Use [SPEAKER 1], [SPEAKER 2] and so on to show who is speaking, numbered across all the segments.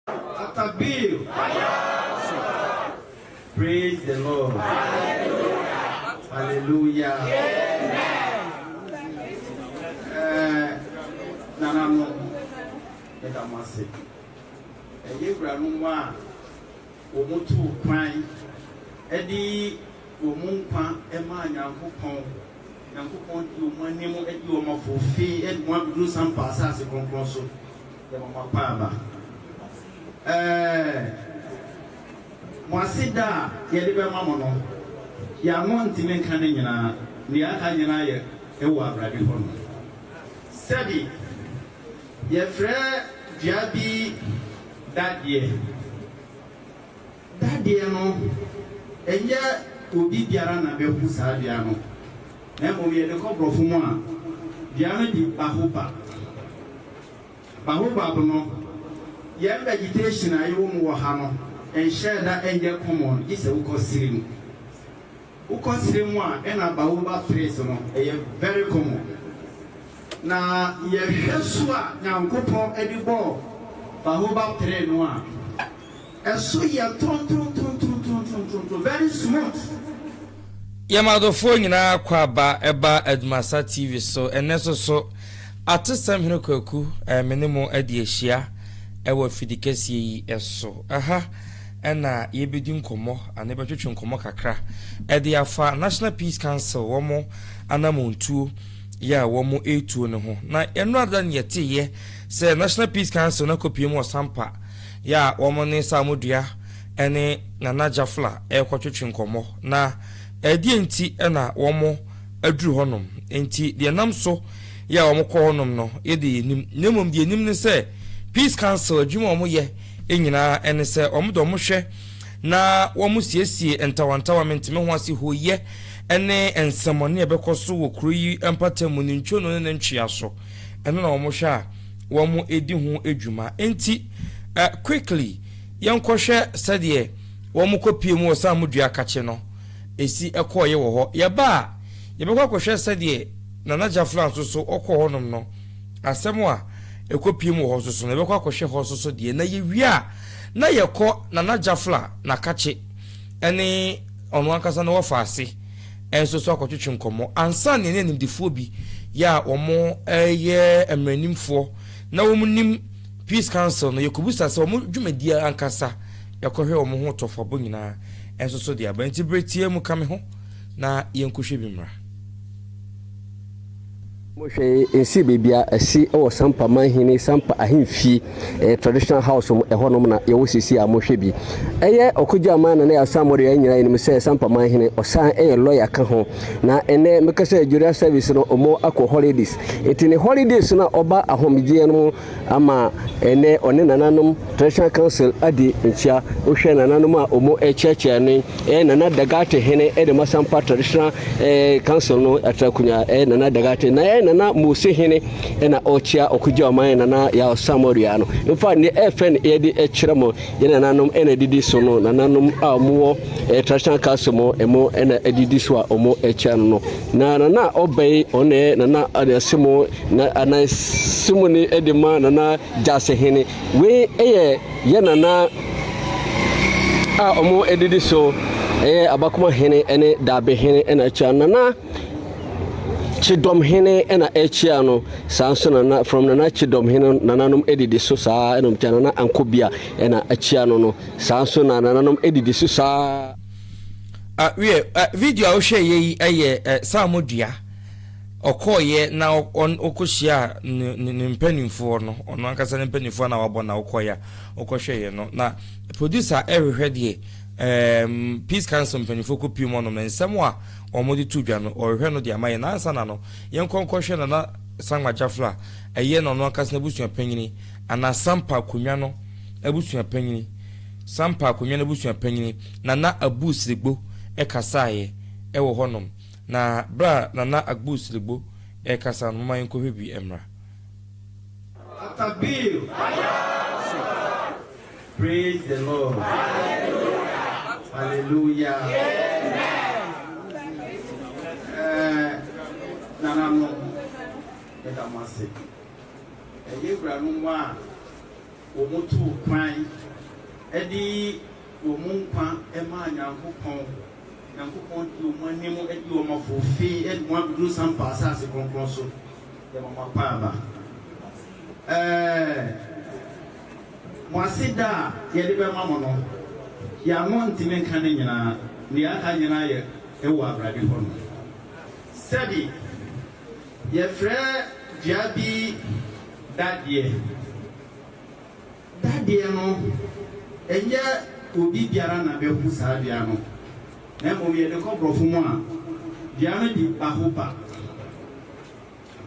[SPEAKER 1] Praise the Lord. Hallelujah. Nanamo edamase. Yegranumwa omutu kwan edi omunkwa ema nyankopon di omanemu edi omafofi edi mo abdu sampa asase konkronso de mama paaba. Mwasida yedibe mamono ya monti menkane nyina ni aka nyina ye ewo abrade hono sabi ye frɛ diabi dadie no enye obi biara na be hu saa dia no na mo ye de kɔbrɔfo mu a dia no di bahoba no ye vegetation ayo mu wɔ ha no and share that angel common is a ukosirim. Ukosirim one and a baoba phrase no a very common. Na ye Yeshua now coupon edible bahoba train one. And so ye ton very smooth.
[SPEAKER 2] Yamado phone na kwaba eba ADUMASA TV so eneso so atisam hino kwaku menemo adi ehia ewa fidikesi yi eso aha ena yebedi nkomo anebetwetwe nkomo kakra ede afa National Peace Council womo anamontuo ya womo etuo ne ho na eno adan yeteye se National Peace Council na kopiem osampa ya womo ne Sammorduah ene Nana Jafla ekotwetwe nkomo na edi enti ena womo aduru honom enti de nam so ya womo kɔ honom no yede nim nemom de nim ne se Peace Council adwuma womo ye enyina ene se omodo mo hwe na womo siesie entawantawa mentime ho ase hoye ene ensemone ebekoso wo kroyi empatam ni ntwo no ne ntwea so ene na womo hwe a womo edi ho adwuma enti quickly yankɔhwe sɛdeɛ womo kopie mu wo Sammorduah kache no esi ekɔye wo ho yeba yebekɔ akɔhwe sɛdeɛ Nana Jafla so ɔkɔ honom no asɛm a ekopie mu ho so na ebekɔ akɔhwe ho so de na yewia na yekɔ Nana Jafla na kache ene ɔno ankasa na wɔfa ase enso so akɔtwetwe nkomo ansa ne nimdifo bi ya wɔmo ɛyɛ emranimfo na wɔmo nim Peace Council no yekubusa se wɔmo dwumadi ankasa yakɔhwe wɔmo ho tɔfabo nyina enso so de abanti bretie mu kame ho na yenkohwe bi mra
[SPEAKER 3] Moshe ensi bebia esi o sampa manhini sampa ahimfi traditional house ehonom na ye wosisi amhwe bi eye okugya amana na ya Sammorduah nyina nim se sampa manhini osan lawyer ka ho na ene mekasa juria service no omo akọ holidays etini holidays na oba ahomgye no ama ene one nananom traditional council adi nchia ohwe nananom a omo echeche ne nana dagate hene de masampa traditional council no atrakunya nana dagate na nana mose hene ena ochia okugya oman nana ya Sammorduah no in fact ne FN yedi echiremo ye nananom ena didi so no nananom amuwo traditional council mo emo ena edidi so a omo echia no na nana obey one nana adesimo na anasimo ni edema nana jase hene we eye ye nana a omo edidi so abakuma hene ene dabe hene ena echia nana Chidom hene ena echia no sanso na from nana chidom hene nananom edidi so saa enom tia nana ankobia ena echia no sanso na nananom edidi so saa
[SPEAKER 2] video a hwe yi eye Sammorduah okoye na okohia ne mpanimfo no ono ankasa ne mpanimfo na wabɔ na okoya okohwe ye no na producer ehwehwe de Peace Council mpanimfo kopie mo no nsɛm a omodi tudwa no ohwe no de amaye na ansa na no yenkonkohwe na Nana Jafla eye no no ankasa na busua panyini ana sampa konwa no abusua panyini sampa konwa na busua panyini Nana abusregbo ekasaye ewo honom na bra Nana abusregbo ekasa no ma yenkohwe bi emra
[SPEAKER 1] Praise the Lord. Hallelujah. Nanamo edamase. Yegranumwa omotu kwan edi omunkwa ema nyankopon di omanemu edi omafofi edi mo abudu sampa asase konkron so ya mama paaba mo asida ye de be mamo no ya mo ntime nka ne nyina ne aka nyina ye ewo abrade ho no sabi ye frɛ diabi dadie no enye obi biara na be hu saa bia no na mo ye de ko brofo mu a bia no di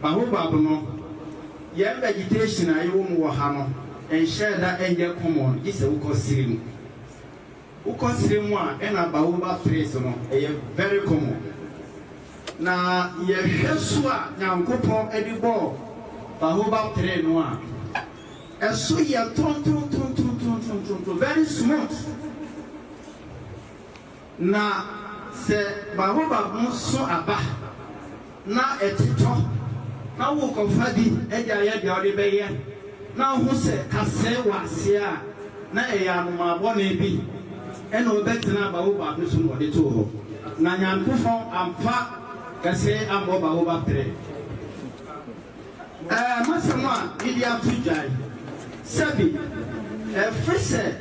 [SPEAKER 1] bahoba no ye vegetation ayo mu wo ha no en share da enye common ise ukosiri mu a ena bahoba phrase no eye very common na ye hwesu a nyankopon edibo bahoba phrase no a eso ye ton very smooth na se bahoba so aba na etito na wo kofadi eja ya dia ode beye na hu se kase wase a na eya no mabo na bi ena obetina bahoba so no de to ho na nyankopon amfa kase ambo bahoba tre masama idi atujai sabi frese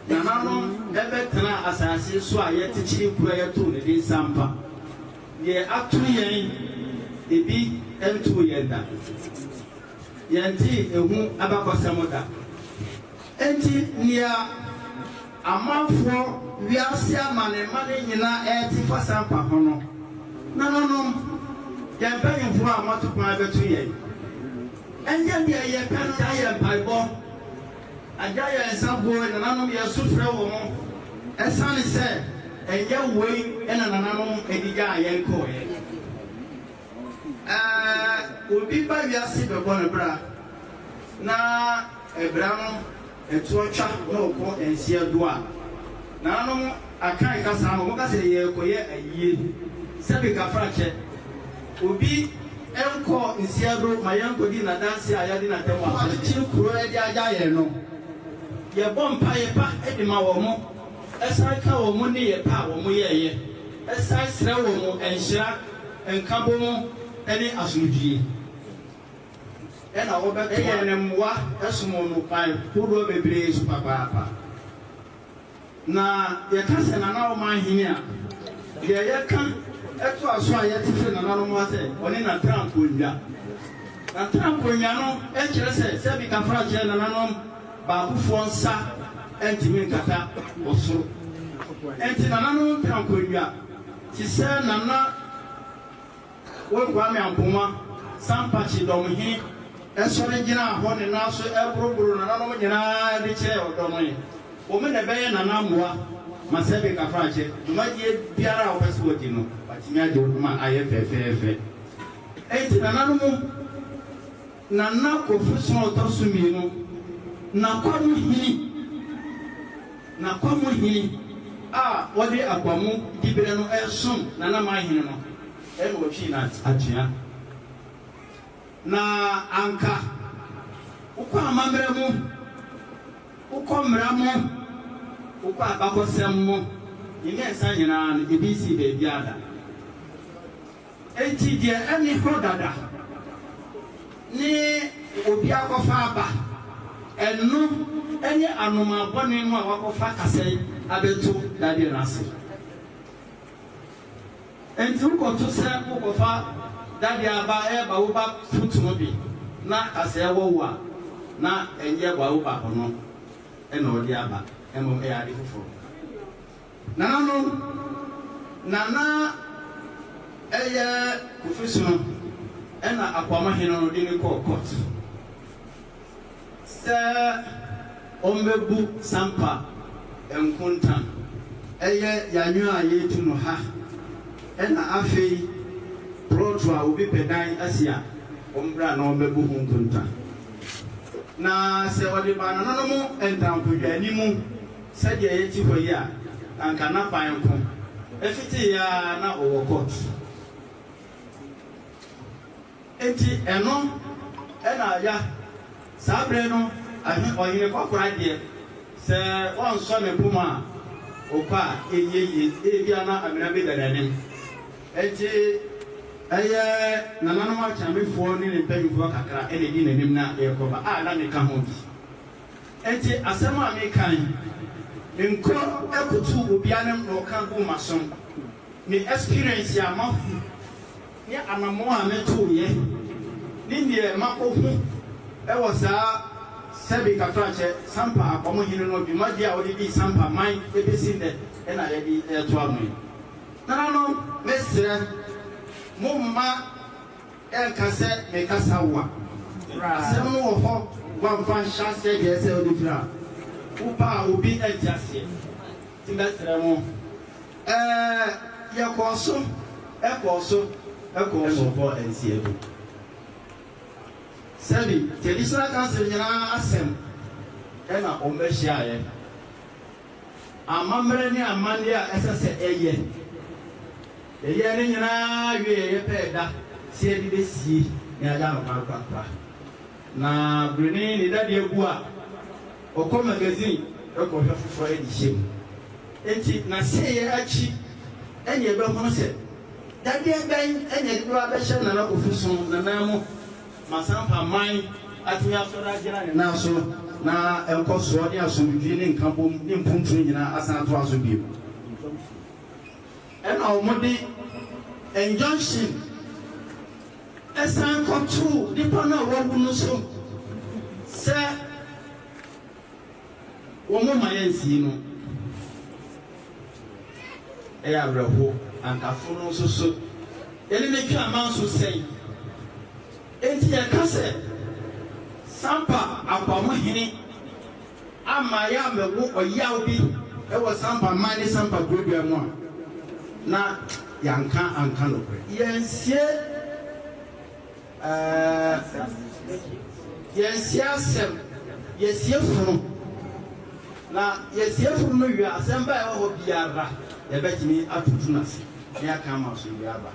[SPEAKER 1] na nano ebetena asase so a yetichiri kura yeto ne din sampa ye atu yen ebi entu yenda yenti ehu abakosamoda enti nia amafo wiase amane nyina etifa sampa hono nanono yempanyimfo a matokwan betu yen enje dia ye kan ta ye mpaibo ajaya ensabo na nanom ye sufre wo mo esane se enje wei ena nananom ediga ye ko ye obi ba wiase bebo ne bra na ebra no etuotwa na okọ ensia do a nanom akan kasa mo kasa ye ko ye ayie sebi ka frache obi enko nsiado mayanko di na dansi ayadi na tewa achiri kuro edi aja ye no ye bompa ye pa edi ma wo mo esai ka wo mo ni ye pa wo mo ye esai sre wo mo enhira enkabo mo eni asumdie ena wo be ye ne mwa esumo no pai kudo bebre su papa na ye ka se na na wo man hinia ye kan eto aso a yetife na nanu mo ase oni na tramponya no e kire se bi ka fra je na nanu ba kufo nsa entimi nkata osoro enti na nanu tramponya ti se na na wo kwa me ampoma sampachi domhi esore gina ho ne na so ebrobro na nanu nyina de che odomhi o me ne beye na namwa masebe ka fra je dumaje biara o pese wodi no atinya de ma aye fefefe enti nananom nana kofuso otosumi no na kwamu hini a wode akwamu dibere no esum nana ma hini no e no twi na atua na anka ukwa amamere mu ukomra mu ukwa abakosem mu yime sanyina no ebisi bebi ada enti die ani hodada ni obi akofa aba enu enye anoma bone mu akofa kasai abetu dade nase enti ukoto se ukofa dade aba eba wo ba futumo bi na kasai wo wa na enye ba wo ba hono ena odi aba emo e ade foforo nana eye kufisuno ena akwama hino no dini ko court se ombebu sampa enkunta eye yanyu a yetu no ha ena afei protwa obi pedan asia ombra na ombebu hunkunta na se wadi bana no mo entampo ani mu se de yeti hoyi a anka na pan ko efiti ya na owo court enti eno ena ya sabre no ɔyɛ kɔkora deɛ sɛ wɔnsɔ ne poma ɔkɔ a ebia na amena bi da n'anim enti ɛyɛ nananom akyamefoɔ ne ne mpanyinfoɔ kakra ɛna di n'anim na ɛkɔba a na meka ho bi enti asɛm a mekan nkɔ ɛkoto obia ne na ɔka gu masom ne experience ama ne anamo a meto yɛ ne deɛ makɔhu ɛwɔ saa sɛbi kakra kyɛ sampa akɔmo hene no dwumadi a wɔde di sampa man ebesi dɛ ɛna yɛde ɛto amoe nananom mesrɛ mo mma ɛnka sɛ mekasa wa asɛm no wɔ hɔ wɔmfa nhyɛ aseɛ deɛ sɛ wode firi a wopa a obi agye aseɛ nti bɛsrɛ mo yɛkɔɔ so ɛkɔɔ bɔ ansie do sɛbi traditional council nyinaa asɛm ɛna ɔmbɛhyiaeɛ amammerɛ ne amandeɛ a ɛsɛ sɛ ɛyɛ ne nyinaa wie yɛpɛ da sɛ yɛde bɛsie ne agya no kwakwakwa na berene ne dadeɛ gu a ɔkɔ magazine ɛkɔhwɛ foforɔ adi hyɛ mu enti na sɛyɛ akyi ɛne yɛbɛhono sɛ dadeɛ bɛn ɛnyɛ de bɛwa bɛhyɛ nana kɔfu so nanaa mu masampa man atumi asɔre agyina ne nan so na ɛnkɔ soɔ ne asomdwie ne nkabom ne mpuntunu nyinaa asan to aso bio ɛna wɔde injunction ɛsan kɔtoo nipa no a wɔwu no so sɛ wɔn ma yɛ nsie no ɛyɛ awerɛho ankafo no nso so ɛne ne twa ama nso sɛn enti yɛka sɛ sampa akwamo hene ama yɛ amɛwo ɔyaw bi ɛwɔ sampa man ne sampa kurodua mu a na yɛnka anka nokorɛ yɛnsie asɛm yɛsie funu na yɛsie funu no wie asɛm ba ɛwɔ hɔ biara yɛbɛtumi atutu n'ase ne aka ama so wie aba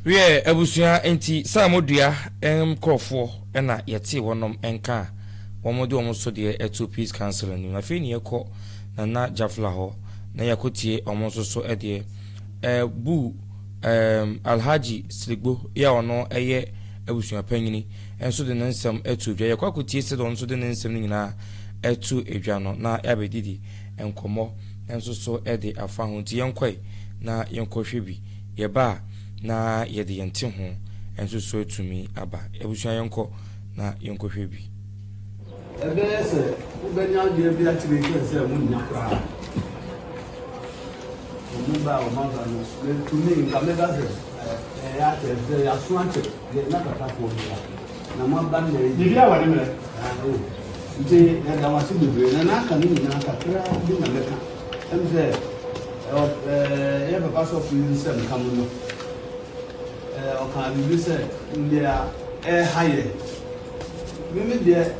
[SPEAKER 2] wie abusua enti Sammorduah nkurɔfoɔ ɛna yɛte wɔnom nka wɔn de wɔn so deɛ ɛto peace council anim na afei ne yɛkɔ na jafla hɔ na yɛkɔtie wɔn nso so ɛdeɛ bu alhaji sligbo ya ɔno ɛyɛ abusua panyini nso de ne nsɛm ɛto dwa yɛkɔ akɔtie sɛ wɔn nso de ne nsɛm no nyinaa ɛto edwa no na yɛabɛdidi nkɔmmɔ nso so ɛde afa ho nti yɛnkɔe na yɛnkɔhwɛ bi yɛba na yɛde yɛnte ho nso so atumi aba abusua yɛnkɔ na yɛnkɔhwɛ bi
[SPEAKER 4] ɛbɛyɛ sɛ wobɛnya deɛ bi akyerɛ kɛ sɛ wonya koraa ɔmoba ɔmaba no tumi nka mɛka sɛ ɛyɛ akyɛ sɛ yɛaso akyɛ na katafoɔ bia na moaba no
[SPEAKER 1] bibia wɔ ne mmerɛ
[SPEAKER 4] nti yɛda wase bebree na n'aka no nyinaa kakra bi na mɛka ɛm sɛ yɛ papa sɔfo yi nsɛm ka mu no ɔka biribi sɛ ndeɛ ɛha yɛ mimi deɛ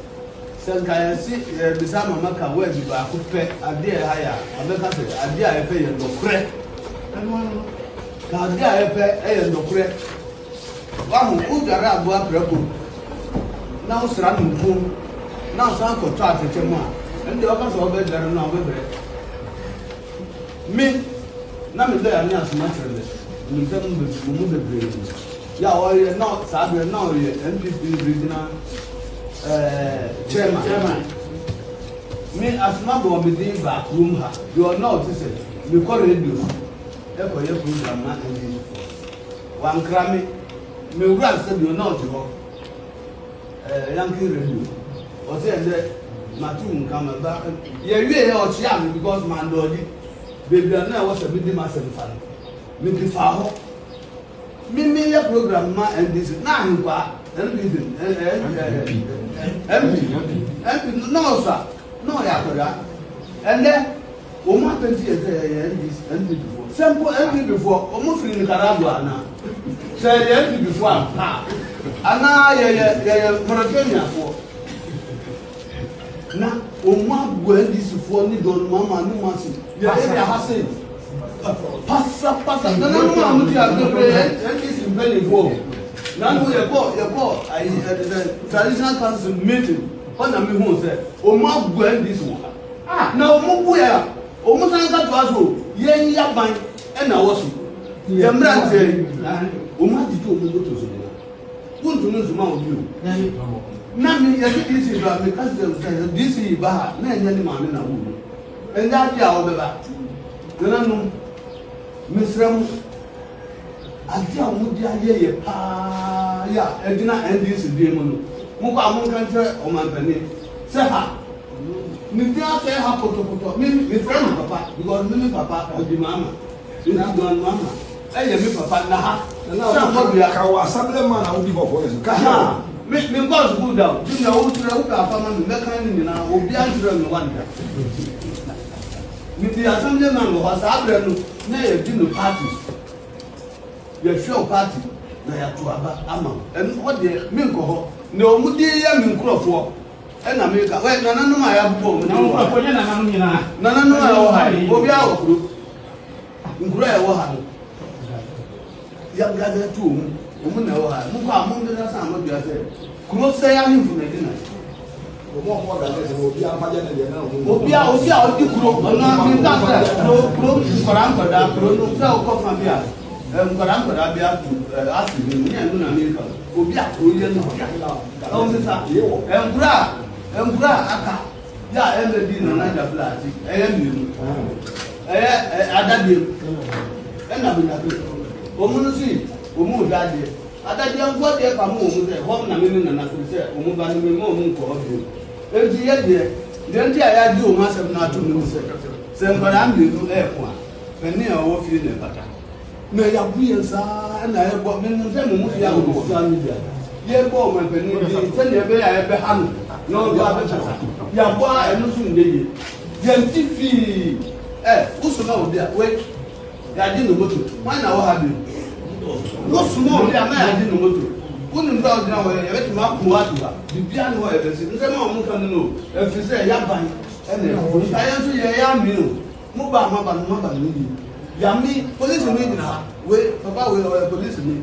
[SPEAKER 4] sɛ nka yɛsi bisa mama ka wɛdi baako pɛ adeɛ ɛha yɛ a ɔbɛka sɛ adeɛ a yɛpɛ yɛ nnɔkorɛ ka adeɛ a yɛpɛ ɛyɛ nnɔkorɛ wahu wodware aboa prɛko na wosra no mpo na wosan kɔtɔ atɛkyɛ mu a ɛndeɛ ɔka sɛ wɔbɛdware no a wɔbɛbrɛ me na me dɛ ane asoma kyerɛ dɛ nsɛm mu bebree ya ɔyɛ na saa bere na ɔyɛ NPP regional chairman me asoma bɔ me din baako mu ha deɛ ɔna ɔte sɛ mekɔ radio ɛkɔyɛ program na ɛdi wankra me wura sɛ deɛ ɔna ɔte hɔ yankee radio ɔsɛ ɛdɛ matu nkama ba yɛwie yɛ ɔkyea me because mandɔɔdi beebi a na ɛwɔ sɛ bi di ma sɛ nfa no me di fa hɔ me yɛ program ma NDC na ahenkwa NPP nɔɔsa na ɔyɛ akɔda ɛnɛ wɔn apɛnti yɛ sɛ yɛ NPP foɔ sɛmpo NPP foɔ wɔn firi Nicaragua ana sɛ yɛ NPP foɔ ampa ana yɛ Mauritania foɔ na wɔn abɔ NDC foɔ ne dɔn mama ne mu ase yɛ ha se pasa nana mu a mu ti agbere NDC mpanyinfoɔ nanu yɛbɔ traditional council meeting on a me who said, O ma gwen this one. Ah, no, Mubuya, O Musanga to us, yen yaban, and I was. Yamran said, O ma did you go to Zuma? Won't you know Zuma of you? Nami, this is because this is bad, men any man in a woman. And that year, however, then Miss Ram, I tell you, yeah, I did not end this demon. Muka country or my penny. Say her. Nidja say her photo, me friend papa, because me papa or the mama. You have done mama. I am me papa now. Somebody a cow, assembly man, I will give up for you. Me go good down. You know, to the family, the kind now, will be answering one. With the assembly man was Abraham, nay, dinner parties. Your show party, they are to Abba, and what they mean go. No, Mudi Yamin Crawford, and America. Wait, none of my above. None of my Obia group. Gray Wahan. Young gather two, woman, Muka among the Sammorduah said, Close say him for the dinner. Obia, I'm not for Uncle, no, come here. Nkora bia to ask me na America obi akroye no ya o nsa nkura aka ya emedi na na flat miru adade na bi na bi omunu si omu dade adade nko de pa mu omu se hom na me na se omu ba ni me omu nko obi enti ye de nti aya di omu asem na ato mu se nkora miru kwa peni a wo fi ne bata na ya buye sa na ya bo me nse mu ya go social media ye bo ma peni di se ne be ya be hanu no do abe chasa ya bo a enu su ndeje ye ntifi usu na obi a we ya di no moto why na wo ha bi no su na obi a na ya di no moto unu ndo odina wo ye beti ma ku atu ba bibia no e be se nse ma mu kan no e fi se ya ban ene ayan su ye ya mi no mu ba ma ba no ni Yami, police me na we papa we police me.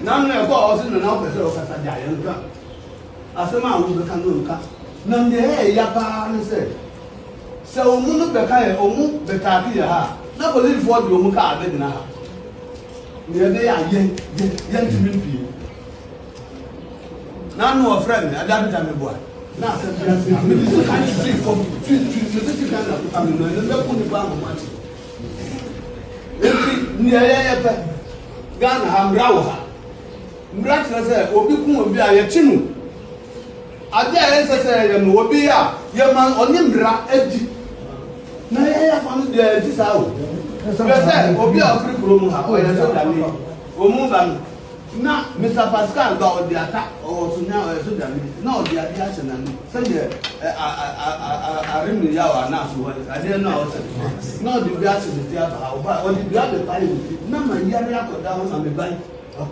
[SPEAKER 4] Now na go o si na person o kasa ja yan ka. Asema awu be kan no ka. Na nde ya ba ni se. Se o mu no be ka e o mu be ta bi ya ha. Na police for di o mu ka abe na ha. Ni be ya yen ti mi pi. Na no friend adabi ta me boy. Na se me dis kan see for me dis kan na ta me no be ku ni ba mo mati. Niye pe Ghana hamrawo ha mra tse obi kun obi a ye chinu ade a ye se ye no obi a ye man oni mra edi na ye ya fam de ti sa o be se obi a ofri promo ha o ye so da ni o mu ba na Mr Pascal ga odi ata o so nya o so da ni na odi adi a chena ni se ye arimi ya wa na so ade na o se na odi bi a se ti aba o ba odi bi a be pari na ma yare akoda ho na me bai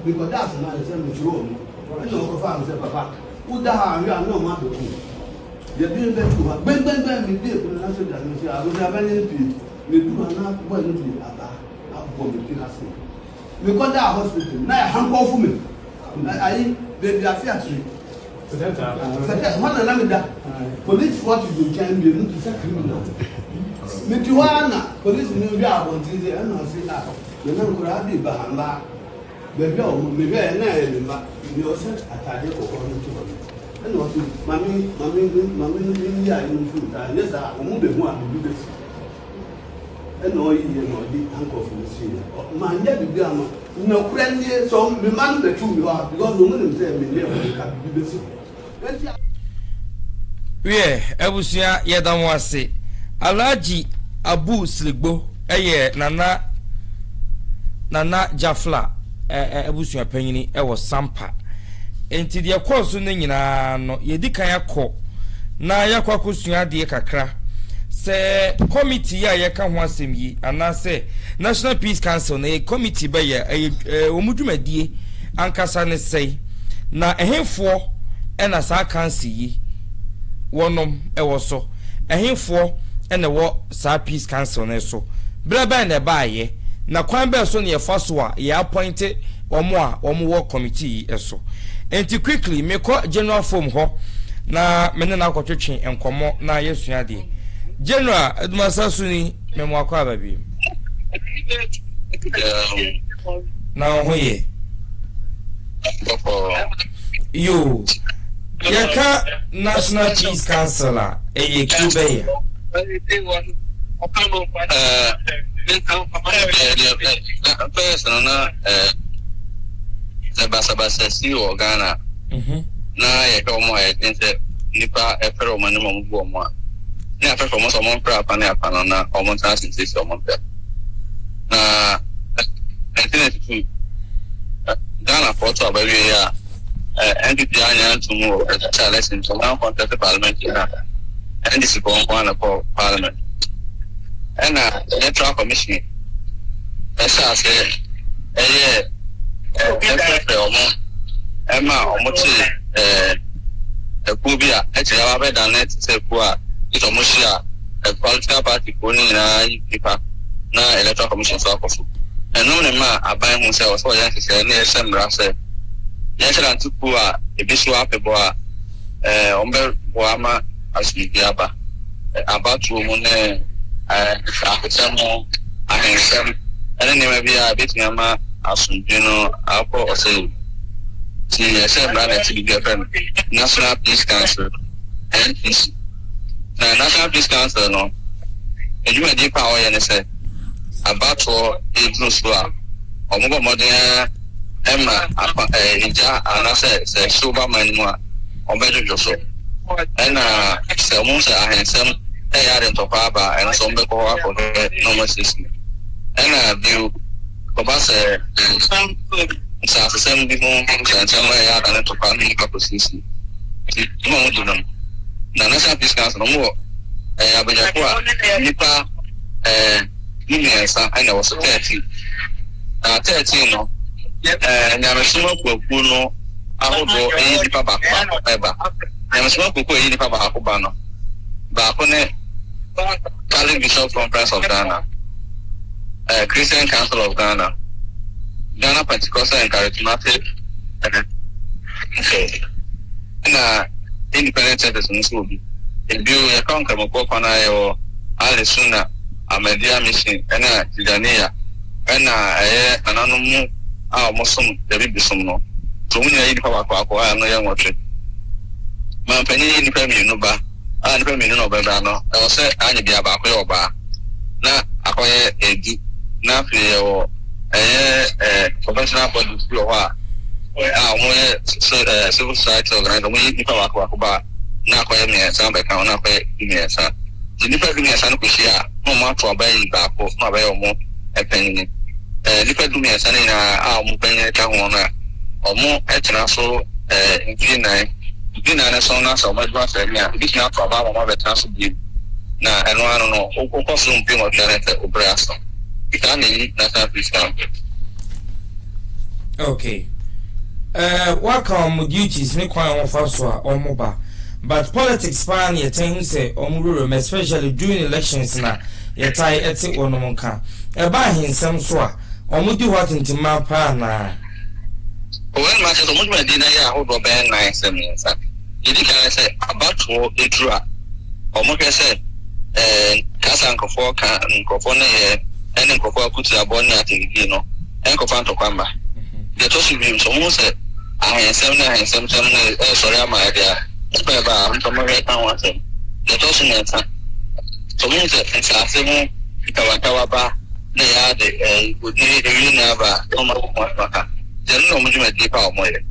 [SPEAKER 4] because that's not the same show no no ko fa am se papa u da ha ri an no ma be ku ye bi be ku ha ben mi bi ku na so da ni se a go da ben ni pi me du na bo ni pi aba abo mi ti na se we got that hospital na hanko fu me ayi baby afia tree na me da police what you do can be no to say criminal me ti wa na police me bi abonti ze na say ah me na ko ra bi ba hamba baby o me be na e ba ni o se atade ko ko no to na o tu mami ni ya ni fu ta yes ah o mu be hu a bi be and no ye no di anko fu si ma nya bi bia no na kura nie so me man be tu bi wa because no mu say me ne ka bi be si
[SPEAKER 2] we ebusia yedam wase Alhaji Abu Sligbo nana Jafla ebusia panyini ewo Sampa enti de course no nyina no yedi kan yakọ na yakọ akosua de kakra se committee ya yeka ho asem yi anase National Peace Council na committee be ya omudwumadie ankasa ne sei na ehemfo na sa council yi wonom ewo so ehemfo na wo sa Peace Council ne so braba na baaye na kwan be so ne yefa so a ya appoint omo wo committee eso enti quickly me ko general form ho na mene na akotwetwe enkomo na yesua de general adumasa suni memo akwa babi na hoye yo yaka National Peace Council eye kubeya
[SPEAKER 5] Basa si o Ghana na ye ko mo e tinse nipa e fero mo no mo bu mo ni afa ko mo so mo pra pa na pa na o mo ta sin si so mo pe na internet tu Ghana photo ba wi ya NDP anya ntu mo e ta lesson so na contest parliament na NDC ko na ko parliament na electoral commission esa se eye Emma omuti ekubia echira ba da net se kwa itomushia political party ko ni na ipa na electoral commission so akofu eno ne ma aban hu se o so ya se ne semra se ya chira ntuku a ebisu apebo a ombe boama asibia ba abatu mu ne afetamo ahensem ene ne ma bia betinama asunjeno apo ose ti ese brother ti be friend National Peace Council NPC na National Peace Council no ejuma di pa oye ne se abato edrusua omugo modern emma apa ija anase se suba manimu a obejo so ena se omunse ahensem yare ntopa ba ena so mbe ko akọ no mo sisi ena biu Kobase sa sem di mo sama ya kana to pa ni ka posisi mo mo na National Peace Council mo abeja ko nipa ni mensa ana was 30 no nyame suma kwaku no ahodo nipa ba eba nyame suma kwaku nipa ba akoba no ba ko ne Catholic Bishop Conference of Ghana Christian Council of Ghana, Ghana Pentecostal and Charismatic, and independent churches in this movie. In view, a conquer Mokopana or Alisuna, a media mission, and a Tidania, and a anonymous, our Muslim, the big Sumno. So when you eat Papa, I know young watching. My penny independent, no bar, independent, no Bedano, I was said, I need to be about your bar. Na akoye edi na fe o professional body fi o wa mo civil society organization mo yi pa wa ba na akoye me san be kan na akoye me san ni pa bi me san ko shia mo ma to ba yi ba ko ma ba yo mo epenni ni pa du me san na mo penni ka ho na o mo etra so na so na so ma ba se me a bi na to ba mo ba tra so bi na eno ano no o so mpi mo planete obraso itani National Peace Council.
[SPEAKER 2] Okay, what come duties me kwan on faso a omoba but politics pan ye ten say omuru especially during elections na ye tie eti onomonka e ba hinsem so a omudi what intima pa na
[SPEAKER 5] When ma se so mo me di na ya ho do ben na ensem nsa yidi kan say abato edura omo ke say kasa nkofo ka nkofo na ye ene nkofo akuti aboni atigi no nkofo antokwamba de to su bi so mo se ahensem na sorry ama dia ba ba ntomo re kan wa se de to su na ta so mo se nsa mo kawa ba na ya de gudi de na ba no ma ko ka de no mo juma di pa mo ye.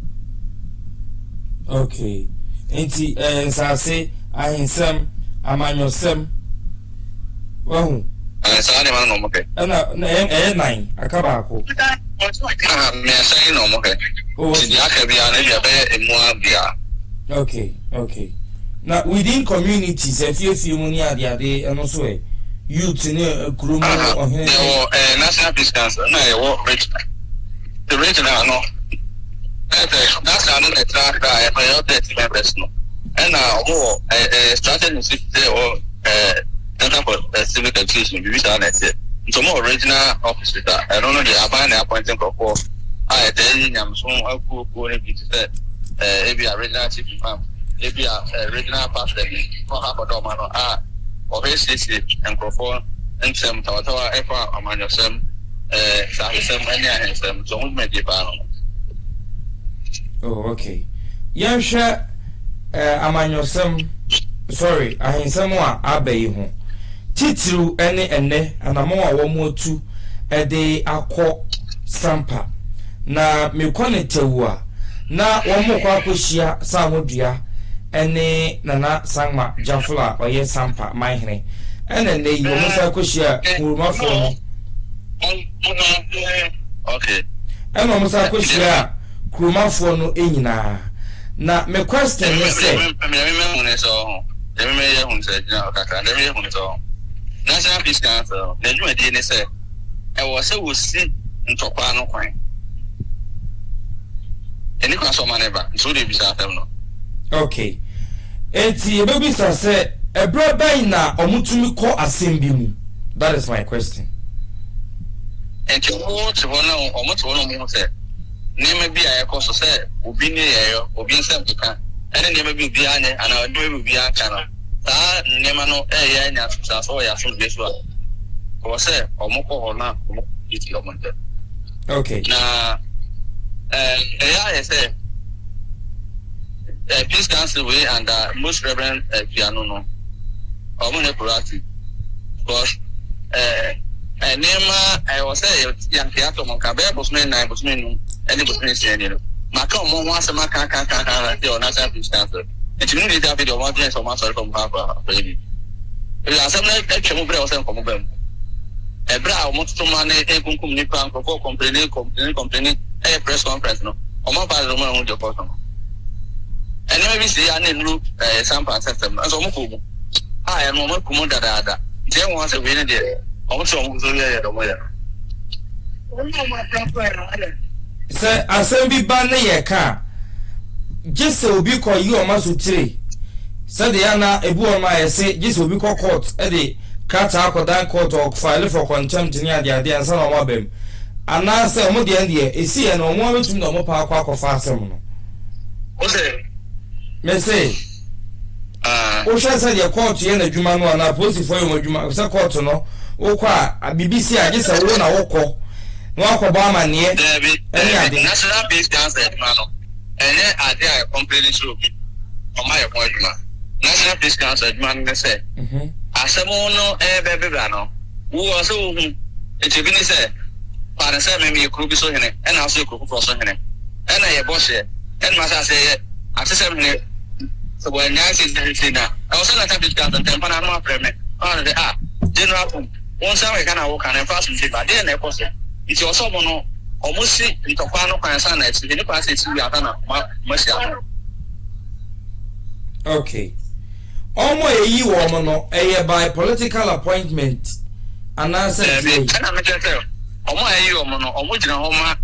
[SPEAKER 2] Okay, enti nsa se ahensem amanyosem wahu
[SPEAKER 5] sa ni ma no mo ke
[SPEAKER 2] na nine akaba ko
[SPEAKER 5] me say no mo ke o di aka bia na bia be emu abia.
[SPEAKER 2] Okay now within communities if you money ade and also youth ni kurumo ohen
[SPEAKER 5] National Peace Council na e wo the regional no that's another track that I have 30 members no and now strategy or for civic education we shall let it so more original officer I don't know the abandon appointing for I tell you I'm so aku ko ni bi say e bi original chief imam ebi a regional pastor no ha kodo ma no obesisi enkrofo nsem tawa efa amanyosem sahisem ani ahensem so mo me pa no.
[SPEAKER 2] Oh, okay. Yansha amanyosem sorry ahensem a abayi ho titru ene anamo a wo mo tu de akọ sampa na mekwane tewua na wo mo kwa akohia Sammorduah ene nana sangma jafula oye sampa manhene ene ne yi wo sa akohia urumafo no.
[SPEAKER 5] Okay.
[SPEAKER 2] Ene wo sa akohia kurumafo no enyina na me question is say
[SPEAKER 5] National Peace Council na you dey ne say e wo se wo si ntokwa no kwan eni kwa so maneba so dey bisa afem no.
[SPEAKER 2] Okay, enti ebebisa say ebro ban na omutumi ko assembly mu. That is my question.
[SPEAKER 5] Enti wo te wona omuto wona mu say nema bi a yakoso say obi ne yeyo obi nsem keka ene nema bi obi anye ana do obi aka no ta nema no ya nya so ya so beso a ko say omukọ ho na omukọ iti omonde.
[SPEAKER 2] Okay.
[SPEAKER 5] Na I say Peace Council way and most Reverend Piano no omune kurati because nema I was say young theater mon ka be bosme na bosme no any bosme se ni no maka omo ho asema ka the National Peace Council it mean dey video one thing so much from papa baby la asema e twemo bre o se nkomo bam ebra omo to ma na ekunkum ni pan ko complaining press conference no omo ba do mo de ko so and maybe see an new sample system as omo ko mu ya no mo ko dada je won se we ne de omo so mo so ye do mo ya
[SPEAKER 2] Say assembly ban na ye ka jese obi ko yi o maso tire say de ana ebu o ma ye say jese obi ko court e de kata akodan court or file for contempt ni ade ansa na o ma bam ana say o mo de ande esi ye no mo wetum na o mo pa akwa fa asem no
[SPEAKER 5] o say
[SPEAKER 2] me say o sha say de court ye na djuma no na police for yo djuma say court no o kwa BBC a jese wo na wo ko no akoba amane
[SPEAKER 5] the National Peace Council no ene ade a complaining so o ma ye ko djuma National Peace Council djuma no say asemo no bebebra no wo so hu e bi ni say para say me kru bi so hene e na so kru so hene e na ye bose e ma sa say asese me so when ya say na I was not happy to come and pan na preme on the general one say we kana wo kana fast me ba dey na e ko so iti oso mo no omusi ntokwa no kwan sa na eti ni kwa say ti ya na ma sia.
[SPEAKER 2] Okay. Omo eyi wo mo no eye by political appointment anasa say
[SPEAKER 5] ana me tell omo eyi wo mo no omo gina ho ma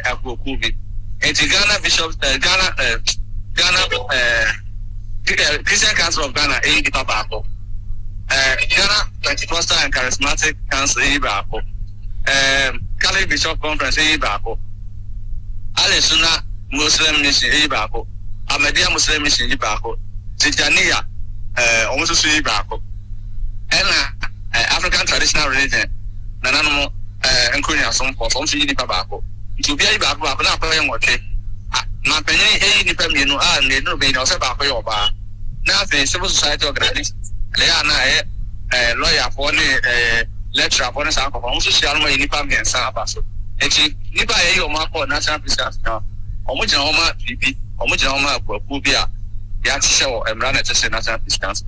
[SPEAKER 5] akwoku bi enti Ghana Bishop Ghana Christian Council of Ghana eyi papa ako Ghana Pentecostal and Charismatic Council eyi ba ako Catholic Bishop Conference eyi ba ako Alesuna Muslim Mission eyi ba ako Ahmadiyya Muslim Mission eyi ba ako Tijaniya almost so baako and African traditional religion nanano enkonya som for some so nipa baako to be baako na pa yen wote na panyin nipa mienu ne no be no se baako ye oba na fe civil society organization le na lawyer for ne lecturer for ne sa ko so share no nipa miensa abaso enti nipa ye o ma ko National Peace Council omo jina o ma bibi omo jina o ma akwaku bi a ya show Emran at National Peace Council.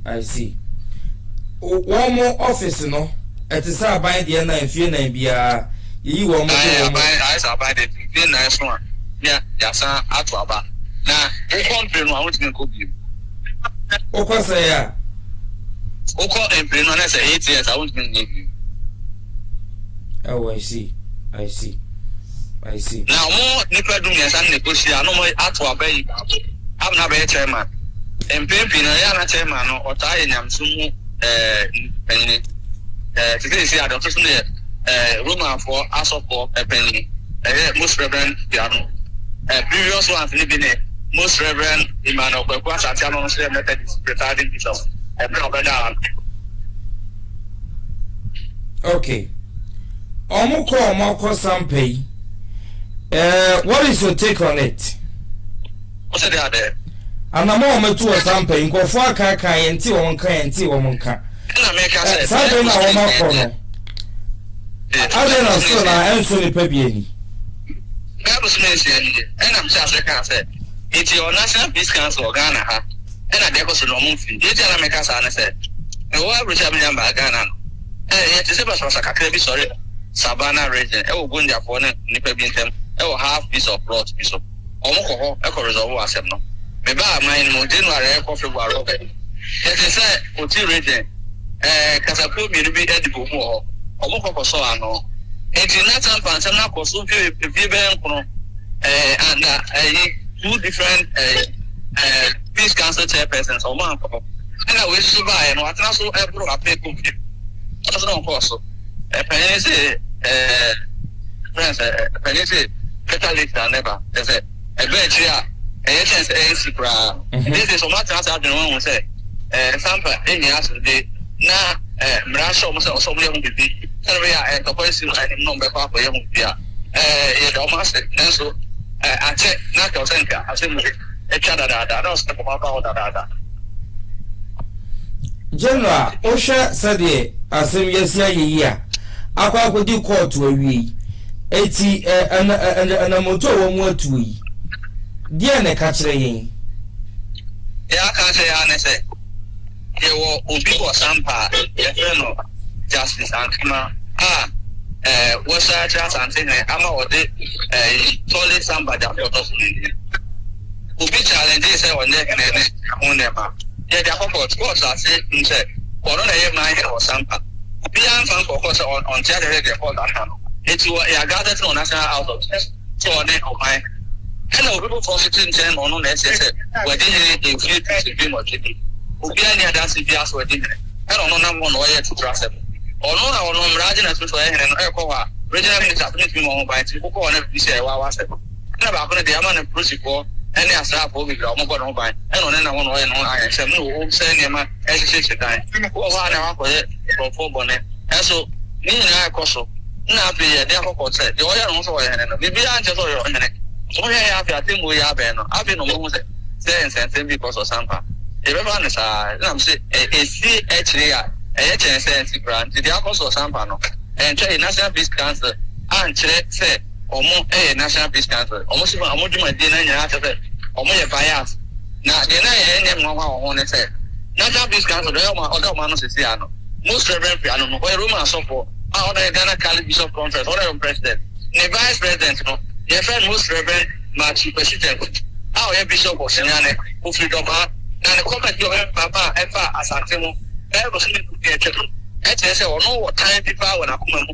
[SPEAKER 2] I see. One more office no at the side by the na fie na bia yi wo mo
[SPEAKER 5] I saw by the fie na so ya san ato aba na e country no awon tin ko bi
[SPEAKER 2] o ko say ya
[SPEAKER 5] o ko employee no na say 8 years awon tin bi.
[SPEAKER 2] Oh, I see.
[SPEAKER 5] Now more nipa dum ya san negotiate no mo ato abayi am na be chairman MPP no ya na chairman no ota enyamso mu penny today see adoption Roman for asopor penny most reverend piano previous one ni bi ne Most Reverend Emmanuel Kwekwa Satiano Methodist presiding bishop.
[SPEAKER 2] Okay. Omoko Sampe. What is your take on it?
[SPEAKER 5] What's the other?
[SPEAKER 2] And I'm on to a Sampe. Go for a car and tea or Monka. Something I want more. I don't know, so I am sorry, Pebiani.
[SPEAKER 5] That was mentioned, and I'm just like I said. It's your National Peace Council of Ghana, and I never saw no movie. You tell me, I said, and what was happening by Ghana? It is a sorry, Savannah region, oh, Gunja for Nipabintum, oh, half piece of plot, piece of Omoko, Echo Reserve was no. Maybe I mind more dinner, coffee bar. It is a Uti region, Casapu, maybe edible more, Omoko, so I know. It's in that time, Pansana, Kosufi, Vivian, and two different peace council chairpersons or one. And I wish to buy and what also ever a pay cookie. That's not possible. A penny say, penny say, catalyst and never. They say, a bench here, a chance a secret. This is so much as I don't want to say. Sampa, any answer day. Now, Mrasho was also young to be. And we are at the person I didn't know about for young here. It almost so. I check not your center. I said, I don't step about that.
[SPEAKER 2] General, Osha said, as yes, yeah. I could do call to a wee. 80 and a motor won't to we. Dear Necatray.
[SPEAKER 5] Yeah, I can't say honestly. There were people Sampa, Justice and what's that chance and saying, I'm out there, solid somebody of the who be challenges on their on them. Yeah, the court courts are said, or on a night or Sampa. Beyond some focus on Saturday for that. It's what I gathered on national out of so on it of my hello, people for 16 on SS, where they did to be more chippy. Who be any other CPS were dinner. I don't know number one lawyer to trust them. Ono na mraji na tuto ehe no ekwa regional minister to me mo by ti ko na bi se wa wa se na ba ko na de ama na prosecute ene asa po bi gra mo ko no by eno na won o ye no aye se no o se ne ma e se se dan wo wa na wa ko ye pro bone eso ni na ko so na bi ye de ko se de o ye no so ye no bi bi an je so yo ne so ye ya fi ati mo ya be no abi no mo se because of sampa e be ba na sa na se e si ya HNC grant, the Apostle Sampano, and National Peace Council, and say, National Peace Council, almost my dinner after that, almost a bias. Now, the one said, National Peace Council, other Manos Siano, most Reverend Piano, where Roman support, our Ghana Cali Bishop Conference, or President, the Vice President, your friend most Reverend Marchi President, our Bishop of Senane, who freedom, and the comment your Papa, Efa, Asantemo. What time people when I come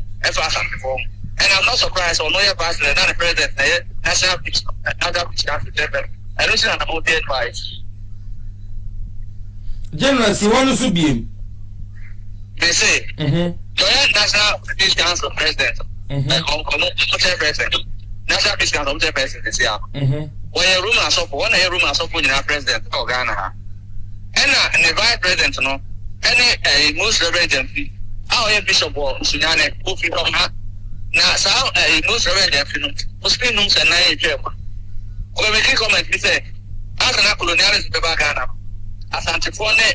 [SPEAKER 5] before. And I'm not surprised or no your president, not the president, national peace, another peace country. I don't see an about the advice.
[SPEAKER 2] General, you want to be?
[SPEAKER 5] They say, National Peace Council president, president, National Peace Council president this year. When a room are so for one room are so for president of Ghana. And the vice president, no. Any most reverend our bishop or Sunyane, who from her. Now, so most reverend, who's been known and I when we comment, we say, as an colonialist, the Bagana, Asante Fone,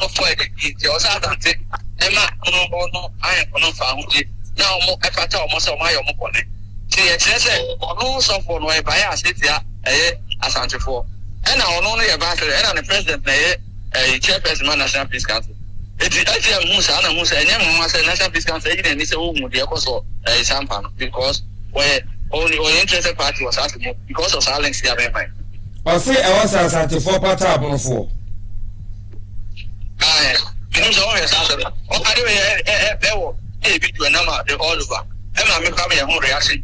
[SPEAKER 5] no fight, your Asante, Emma, no, I am no found it. Now, more effort almost on my own money. See, it's no so for no bias, it's Asante for. And I only about it, and the president, chairperson National Peace Council. It's actually Musa and Musa and Yamasa National Peace Council and it's a woman, the also a sampan because where only interested party was asking because of silence.
[SPEAKER 2] Or say I was at the 4 part of 4.
[SPEAKER 5] A bit to a number the all over. I'm coming a home reaction.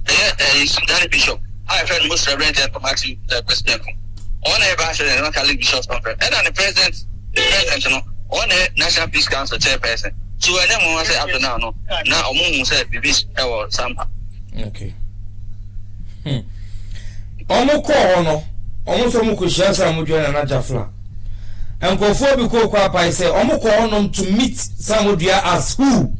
[SPEAKER 5] A bishop. I have heard most reverend Matthew the president. On a bachelor and not a bishop's conference. And on the president, on a National Peace Council chairperson. So I never want to say up to now, no. Now, a woman said, Bibis or Sampa.
[SPEAKER 2] Okay. Omoko, almost mu kushia Sammorduah na Jafla enkofo bi ko kwa pai say omo ko onom to meet Sammorduah as who?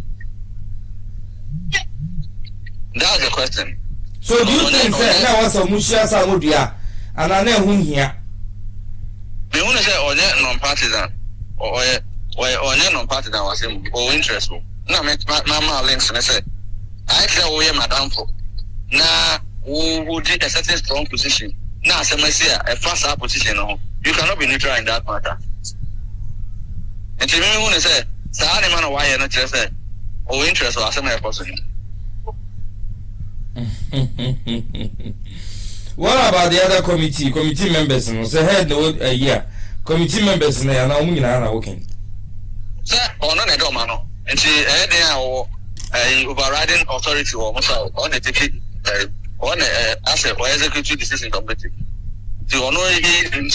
[SPEAKER 5] That's the question.
[SPEAKER 2] So do you think say na was mushia Sammorduah ana na hu hia?
[SPEAKER 5] Me who say onye non partisan or onye non partisan was him or interest na me ma links na say I say we madam for na who did a certain strong position na say a fast position no you cannot be neutral in that matter. And to me who say sa any man why na just say or interest or some person.
[SPEAKER 2] What about the other committee members? No, say head no year. Committee members na na omu nyina na working.
[SPEAKER 5] Sir, ono na do ma no. Nti dey our overriding authority or on the take on as a executive decision committee. The ono e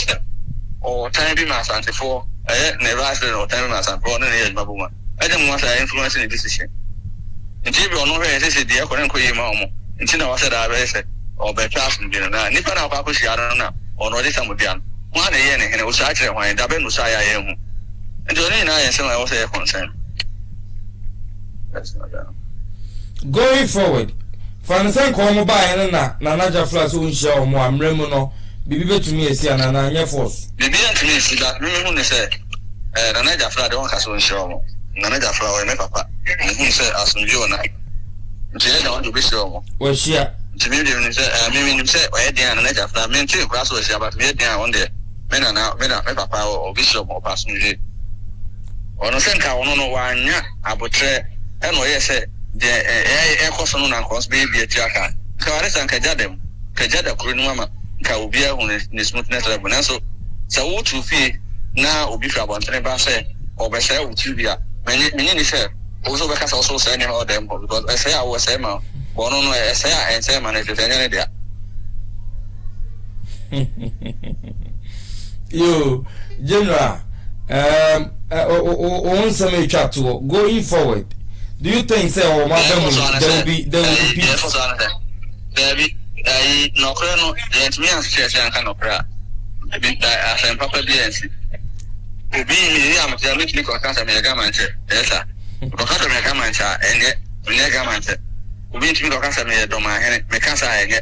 [SPEAKER 5] or time be ma Asante for na rise or time ma Asante for na e mabuma. E dem want to influence the decision. Nti be ono he say dey akọ nko yema omo. Nti na wasa da be say or be pass bi na nipa na kwa kwhia na ono dey Sammorduah. One na ye ne he na usa akire hwan da be no sa ya ye hu. Nti oni na ye say I was a concern. That's not that.
[SPEAKER 2] Going forward, Fansan komo ba na Jafla so nhia omo amremu no bibi betumi esi ana na anya force.
[SPEAKER 5] Bibi antumi esi da me hu ne say na Jafla de won ka so nhia omo. Na Jafla o me papa. Me hu say asumjo na. Nti e da won do be sure omo.
[SPEAKER 2] Wo hia.
[SPEAKER 5] Nti me de say me say o e dey na Jafla me nti kura so hia but me dey on there. Me papa o bishop o pasumje. Ono senka ono no wanya abotre e no ye say de e koso no na cause be atiaka ka ware san ka jada kuru no mama ka obi ahu ne smoothness level na so sa wo tu fi na obi fra bontre ba say obese wo tu bia menye ni say ozo be ka sa so say ne o dem because I say I was say ma bono no I say I say ma ne te nyane dia
[SPEAKER 2] yo general on some chat going forward. Do you think say there will be peace?
[SPEAKER 5] There be no no me and situation kind of prayer. Be I papa BNC. Obi mi am tell me ko kan say me ga manche. Yes sir. Ko kan say me ga manche enye me ga manche. Obi ntimi ko kan say me do ma hene me kan say enye.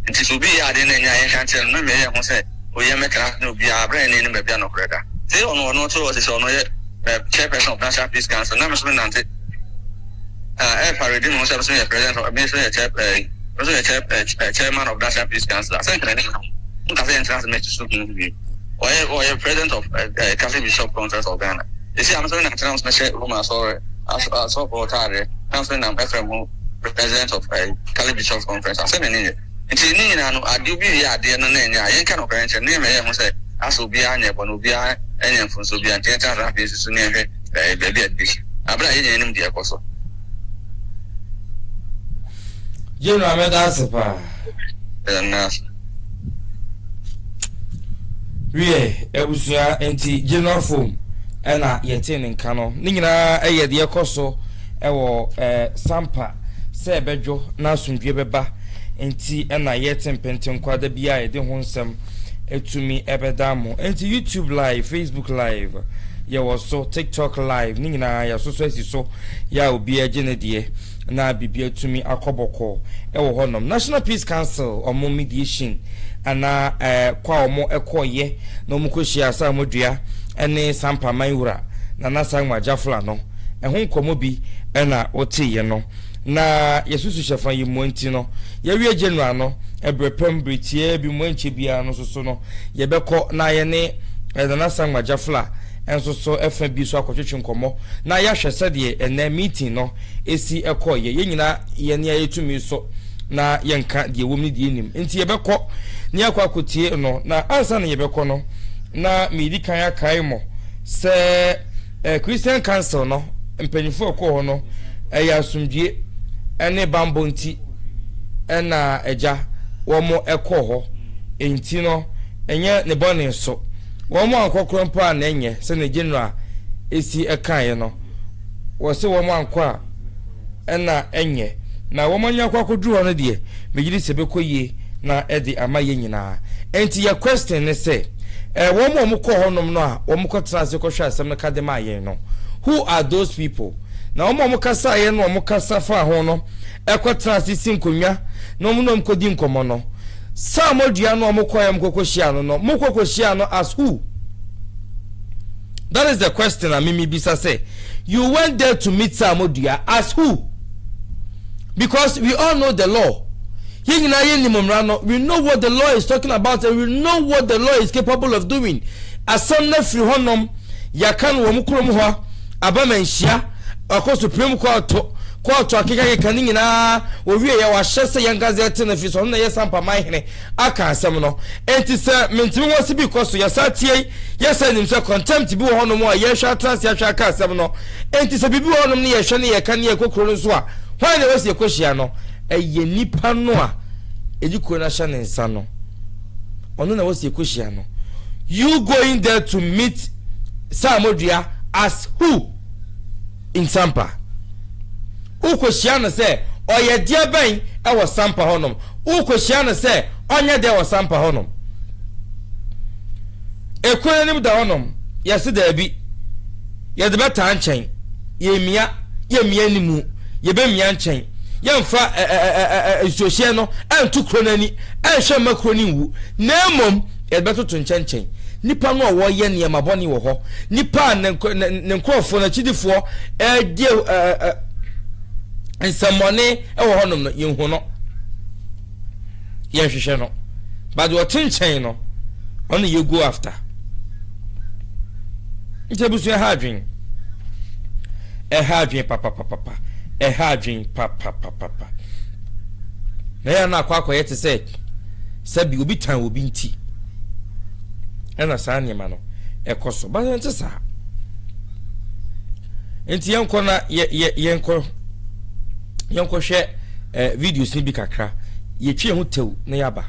[SPEAKER 5] Nti so bi ya de na nya ye kan tell no me ye ho say o ye me kra no bi abra ni me bia no kreda. Say ono to was say ono ye chairperson of National Peace Council. Na me so nante parade no say president of ministry chairman of National Peace Council. I think entrance to be or president of Catholic Bishop Conference of Ghana. You see, I'm saying that I'm saying Roma sorry as support I'm saying I'm president of Catholic Bishop Conference. I'm saying it. It's in I do be here there no name ya kind of parent name I say as will be anya but will be any from so be and this is near baby at this. Abra any dia koso.
[SPEAKER 2] General Medasepa. We ebusia enti general form na yete ne nka no ni nyina eye de ekoso ewo sampa se bedwo na asundwe beba enti na yete mpenten kwada bia ye de ho nsem etumi ebedamo enti YouTube live, Facebook live, ye was so TikTok live ni nyina ya so asiso ya obi agenedie na bibia tumi akoboko ewo honom National Peace Council omo mediation ana kwa omo ekoye na omo koshia Sammorduah ene sampa manwura na nasanwa Jafla no ehun komo bi na otiye no na yesusu shefa yimu enti no ye wie general no ebrepem britie bi mu enche bia no soso no ye beko na ye ne na nasanwa Jafla enso so efa bi so akotwetwe nkomo na ya hwese de ene meeting no esi ekoye ye nyina ye ne ayetumi so na ye nka de wom ni de nim enti ye beko ni akwakotie no na ansa na ye beko no na medi kan akai mo se Christian Council no mpanyifo ko ho no ya asumdie ene bambo nti ena eja wo mo eko ho enti no enye ne bone so wo mo ankokro mpo a na enye se ne general esi ekan no wo se wo mo anko a ena enye na wo mo nya kwakoduru ho no de megiri se bekoyie na edi amaye nyina enti your question ne say wo mo ko honom no a wo mo ko transe ko hwa asem no ka de ma yen no who are those people na wo mo kasa yen no mo kasa fa ho no e ko transe sinkonwa no mo nom ko di nkomo no Sammorduah no mo ko yam kokohia no mo kokohia no as who? That is the question Mimi Bisa say. You went there to meet Sammorduah as who? Because we all know the law. We know what the law is talking about and we know what the law is capable of doing. As some free honum, yakan womukrom ho, abamenhia, akọ Supreme Court akeka kanin na owie ya wa hyese yan gazette na fi so na yesampa mahene aka asem no enti se mentimi wose because ya satie yesa nim se contempt bi wo hono mo a ye hwa trans ya hwa aka asem no enti se bibi wo hono ne ye hwe ne ye kan ye kokoro nso a hwan ne wose ekohia no eye nipa no a ejiko na hya ne nsa no ono na wose ekohia no you going there to meet Sammorduah as who in Sampa? Ukohia no se oye dia ban e wo Sampa honom ukohia no se onye de wo Sampa honom ekwe nim da honom yesi da bi ye de beta anchen ye mia nimu ye be mia anchen ye mfa sohie no antu kronani anhwe makroni wu na mom ye beto to nchen nipa no wo ye ne maboni wo ho nipa ne nkrofo na chidifo die and someone ewo honom no yenhu no yenhwehwe no but what tenchen no only you go after itebusu ehadwen papa ehadwen papa na ya na akwa yete say sabi obi tan obi nti ena saa nyema no ekoso ba nti saa enti yenko na yenko hwe videos ni bi kakra yetwe ho tew na yaba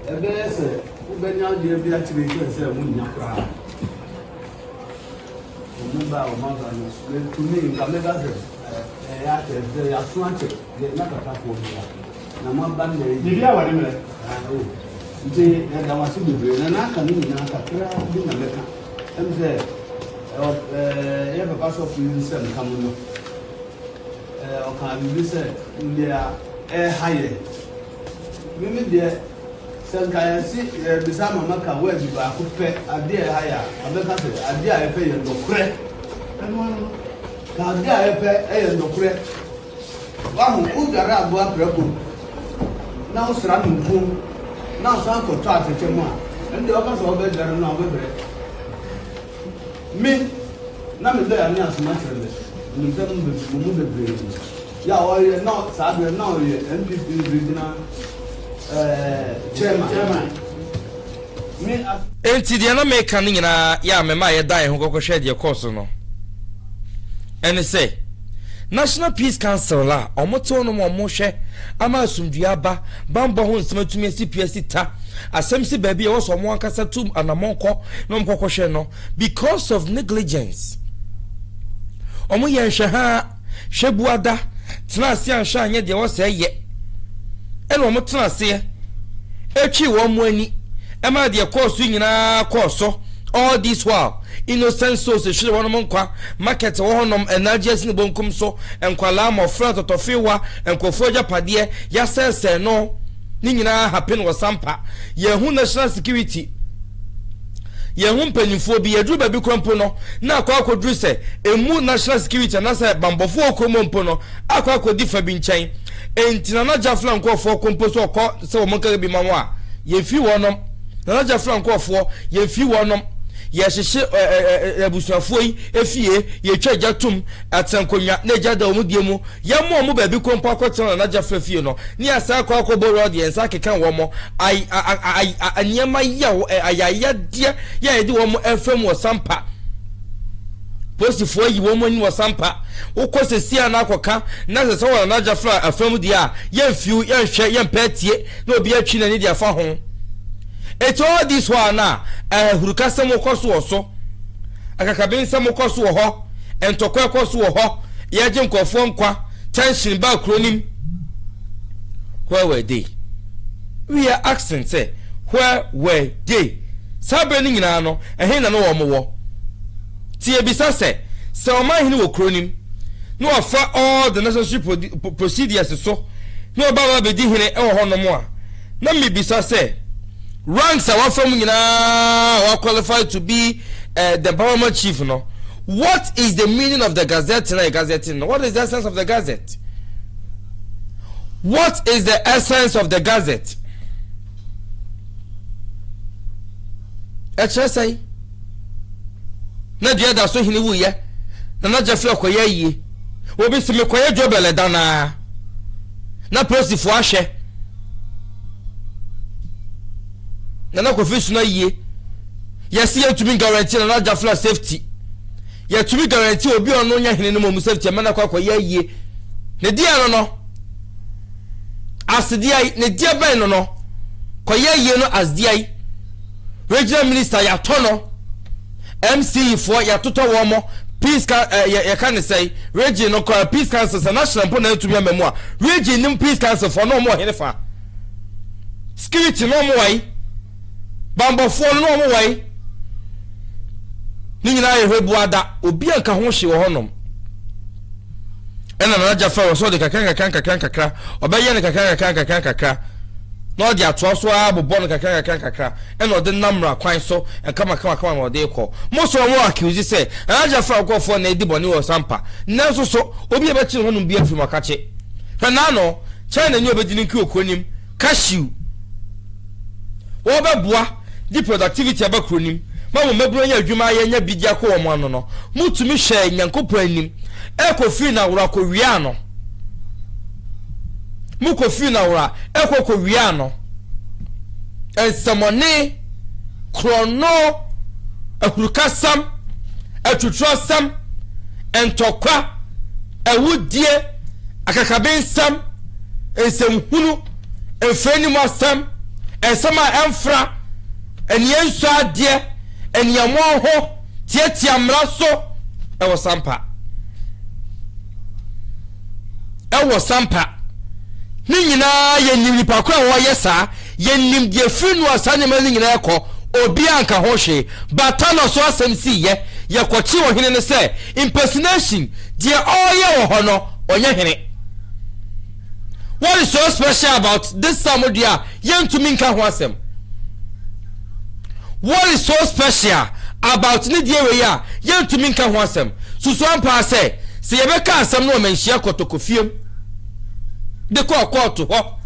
[SPEAKER 4] ebese ubenya de bi atire se mu nya kra umba umanga no to me kamega se ya te ya tuanche na kaka ko na mamba ne ni bia wale mele nti na dawasi bebre na aka ni na kakra bi na meka emse ya papa so fi se nkamu no o kan bi se ndia haye mimi de sankayansi bisa mama ka wa bi ba ko pe ade haya abeka se ade a pe ye ndokure anu ka ade a pe ye ndokure wa mu udara abo apreko na usra nku na so anko to atete mu a ndi o ka so be dare no obebere mi na me da ya ni asuma tere ni da mu bebere ya o ye no sa be no ye NPP regional chairman me
[SPEAKER 2] enti de na me kan nyina ya me ma ye dan ho kokohwe de course no ene say National Peace Council la omoto no mo hwe ama asumdua ba bambo ho nsematumi CPS ta asemsi baby e wo so mo ankasa tum anamonko no mkokohwe no because of negligence omo ye hwe ha hwebuada tena ase anhwe anye de wo se ye eno mo tena ase echi wo mo ani ema de course nyina course all this while innocent souls should one monkwa market wo honom energies ni bonkum so enkwala mo front totofiwa enkofoja pade ya sese no ni nyina happen wo Sampa ye hu national security ye hu mpanimfo bi yedru ba bi krompo no na akwadru se emu national security na se bambofo okrompo no akwaddi fa bi nchen entina na jafla nkofo komposo okọ se wo monka bi manwo a ye fi wonom na jafla nkofo ye fi wonom yesheshe abusuafo yi efie yetwa jatum atankonya na jada omudie mu yamo omu ba bi kompo akotan na jafla fie no ni asa akoboro audience akekan wo mo anyema yawo ayaya dia ya edi wo mo FM wo Sampa posifo yi wo mo ni wo Sampa ukosesia na akoka na se wo na jafla afam dia yemfiu yenhwe yempatie na obi atwi na ni dia fa ho. It's all this one na hurukasem okoso oso akakabensem okoso ho entokwa okoso ho yaje nkofo nkwa tension ba kronim where were they? We are asking, say, where were they? Sabeni nyina no, ehe na no wo mo wo. Tie bisa say, se o man hini wo kronim. No afa all the necessary procedures so. No baba be di hini e wo hono mo a. Na me bisa say, ranks are from nyina wa qualified to be the paramount chief no. What is the meaning of the gazette and gazette? What is the essence of the gazette? What is the essence of the gazette? Say na dia da so hini wuye na jafle koye yi obi se me koye jobele dana na prosifo ahwe na kofisu na yi yesi yetumi guarantee na jafle safety yetumi guarantee obi ono nya hini no mu safety mana kwa koye yi ne dia no as dia ne dia ben no koye yi no as dia regional minister ya tono MC for ya toto womo peace ya can say region no peace council national pona to be memua region nim peace council for no more henefa security no more way bambo for no more way ni nyina ye hwebuada obi anka ho hye wo honom ena na jafa so de kakra obeye ne kakra no dia toaso abobon kakra eno de namra kwan so kama no de ko mo so mo accuse say aja fa ko fo na edi boni wo sampa nanso so obi e be chi honum bia firi makache hwana no China nyi obedi nki okonim cashew wo be boa di productivity abakronim ma mo mabro nya adwuma ye nya bidia ko wo mo ano no mutumi hwe nyankopɔ anim e ko firi na wura ko wia no muko fi na wura ekoko wia no ensamone krono ahurukasam atutrosam entokwa awudie akakabensam ensemhunu enfrenimasam ensama enfra enienso ade eniamo ho tietia mraso ewo sampa ni nyina ye nipa kwa wo yesa ye nim de finu asane ma ni nyina ekọ obi anka ho hwe batano so asem si ye kwachi wo hene ne se impersonation de oye wo hono onye hene. What is so special about this Sammorduah yentumi nka ho asem? What is so special about ni de we ya yentumi nka ho asem? Susu ampa se ye beka asem no manhia kotokofiem de ko to ho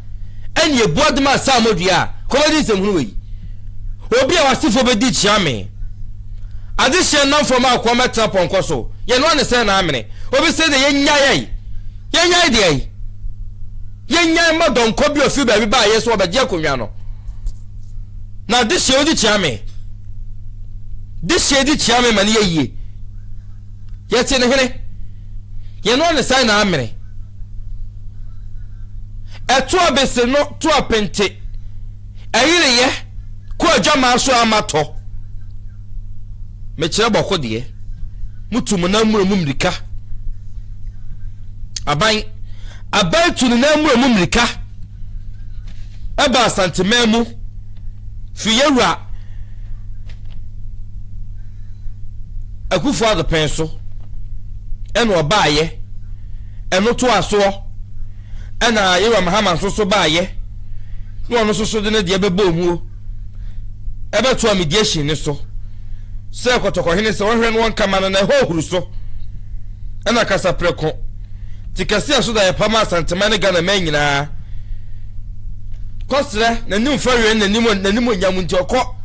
[SPEAKER 2] eni ebuadma Sammorduah komedi semhunu we obi a wasifo be di chiame adihye nam from akwa metra ponko so ye no ne se na amene obi se de yenya de yenya madonko bi ofi ba bi ba yeso obeje akonwa no na dihye odi chiame di chiame mani ye te ne hene ye no ne se na amene eto abese no to apente ayire ye ko adwama so amato me kire boko de mutum na mumrika aban tu na mumrika aba Asante memu fiyewura akufu ado penso eno obaaye eno to aso ana yewa mahama so baaye no no so de ne de bebo mu ebe to mediation ne so se kotoko hene se wonhwe no kama na ho huru so ana kasa preko tikasi aso da yepama Asante mane Ghana man nyina kosre na nim fawe na nim nyam nti okọ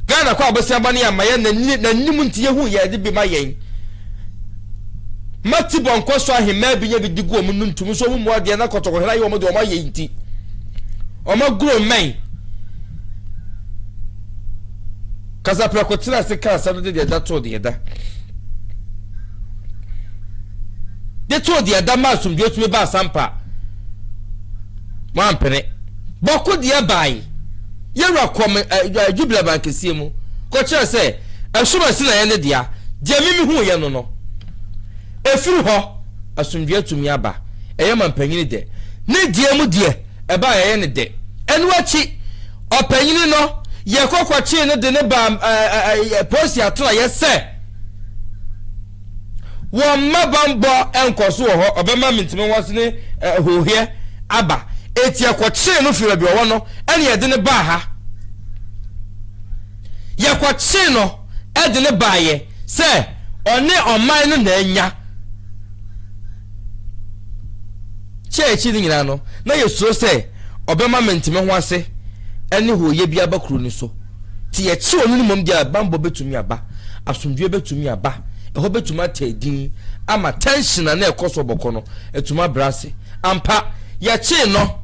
[SPEAKER 2] Ghana kwa abosi abane ya maye na nim nti yehu ye de bi mayen mati bonko so ahema binya bi digu omu ntum so mu ade na kotoko hera ye omo de omo ye nti omo grow men kasa prakotira se kasa no de da to de da masum de otumi ba sampa mo ampene boko de bai yewra kom jubila bankesie mu ko kire se asuma si na ye ne dia de mimi hu ye no efiri ho asumdua tumi aba eye mampanyini de ne die mu de eba ye ne de enu achi opanyini no ye kokwachi ne de ne ba posi ato ye se wo mabambo enkoso wo ho obema mintime wase ne hohie aba eti akwachi no fira bi wo no ene ye de ne ba ha ye kwachi no e de ne ba ye se one oman no na anya chechi ni nyina no na yesuo se obema mentime ho ase ene hoye bia bakuru ni so ti ye chi onu ni mom dia bambo betumi aba asomdwe betumi aba eho betumi atadin ama tension na ekoso boko no etuma brase ampa ye chi no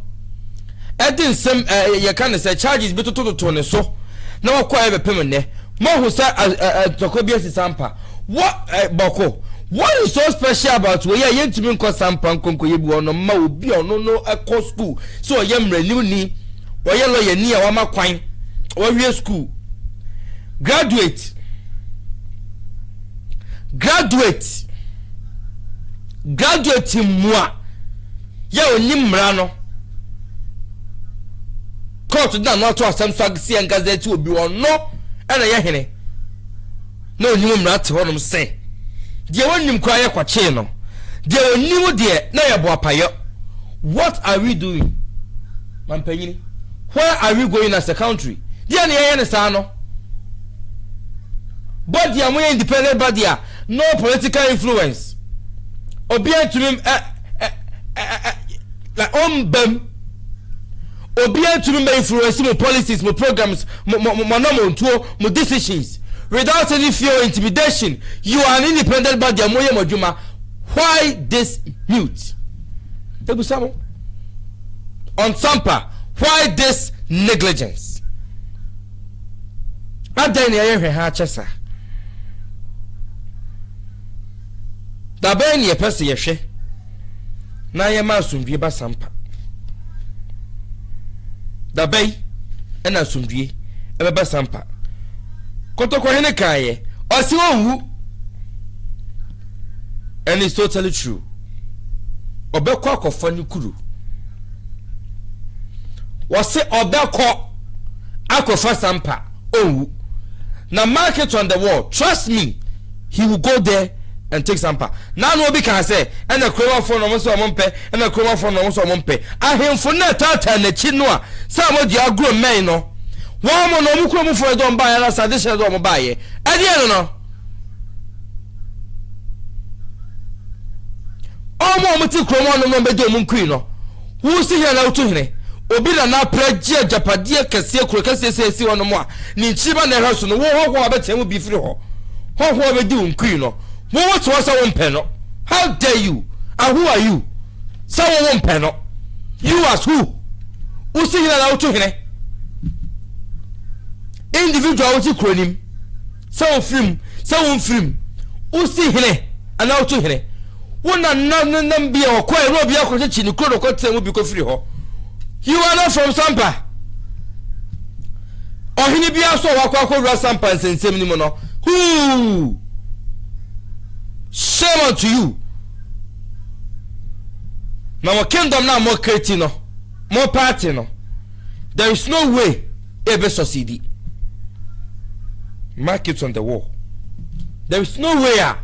[SPEAKER 2] edin sem ye kan se charges betototo ne so na wakwa ebe pem ne mo hu sa tokobia si sampa what boko what is so special about we ye ntumi nko sampa nkonko ye bi ono ma obi ono no ekọ school so ye mrani ni oye lo ye ni a wa makwan o wie school graduate mua ye oni mra no court na no to asem so agse en gazette obi ono ena ye hene na oni mra te honom se de wonim kwa ye kwache no de onim de na ye bo apayo. What are we doing mampanyini? Where are we going as a country? Dia na ye ne sa no body am independent body no political influence obi antumi like ombem obi antumi me influence mo policies mo programs mo ntuo mo decisions without any fear or intimidation. You are an independent body amoye modwuma. Why this mute? Tegusamo on Sampa, why this negligence? Adani aye ha chesa da ben ye pese ye hwe na ye ma asumdue ba Sampa da bay ena asumdue e ba Sampa kotoko hene kaye osi wonwu and it's totally true. Obeko akofo ni kuru wase obeko akofa Sampa owu na market on the wall. Trust me, he will go there and take Sampa. Now no be can say and the crowd for no so mompe and the crowd for no so mompe ahemfo na tata na chi no a Sammorduah agro men no one mo no mu kro mu for don buy na sadisha do mo buy e de no omo mo ti kro mo no be do mu nkui no wo si hia na utu hene obi na praje japade kese kro kese esi wono mo a ni nchiba na hwa so no wo ho abetem bi firi ho be di nkui no wo what was a won no. How dare you? And who are you? Someone won pen no. You as who? Who see hina na utu hene? Individual uti kronim. Someone film. Who see hine and utu hene? Wona nan bia okwa e ro bia ko chi ni kro ko tem bi ko firi ho. You are not from Sampa. Ohini bia so wakwa ko ro Sampa nsensem ni mo no. Who? Shame unto you. Now our kingdom now more creating no, more party no. There is no way ever succeed. Mark it on the wall. There is no way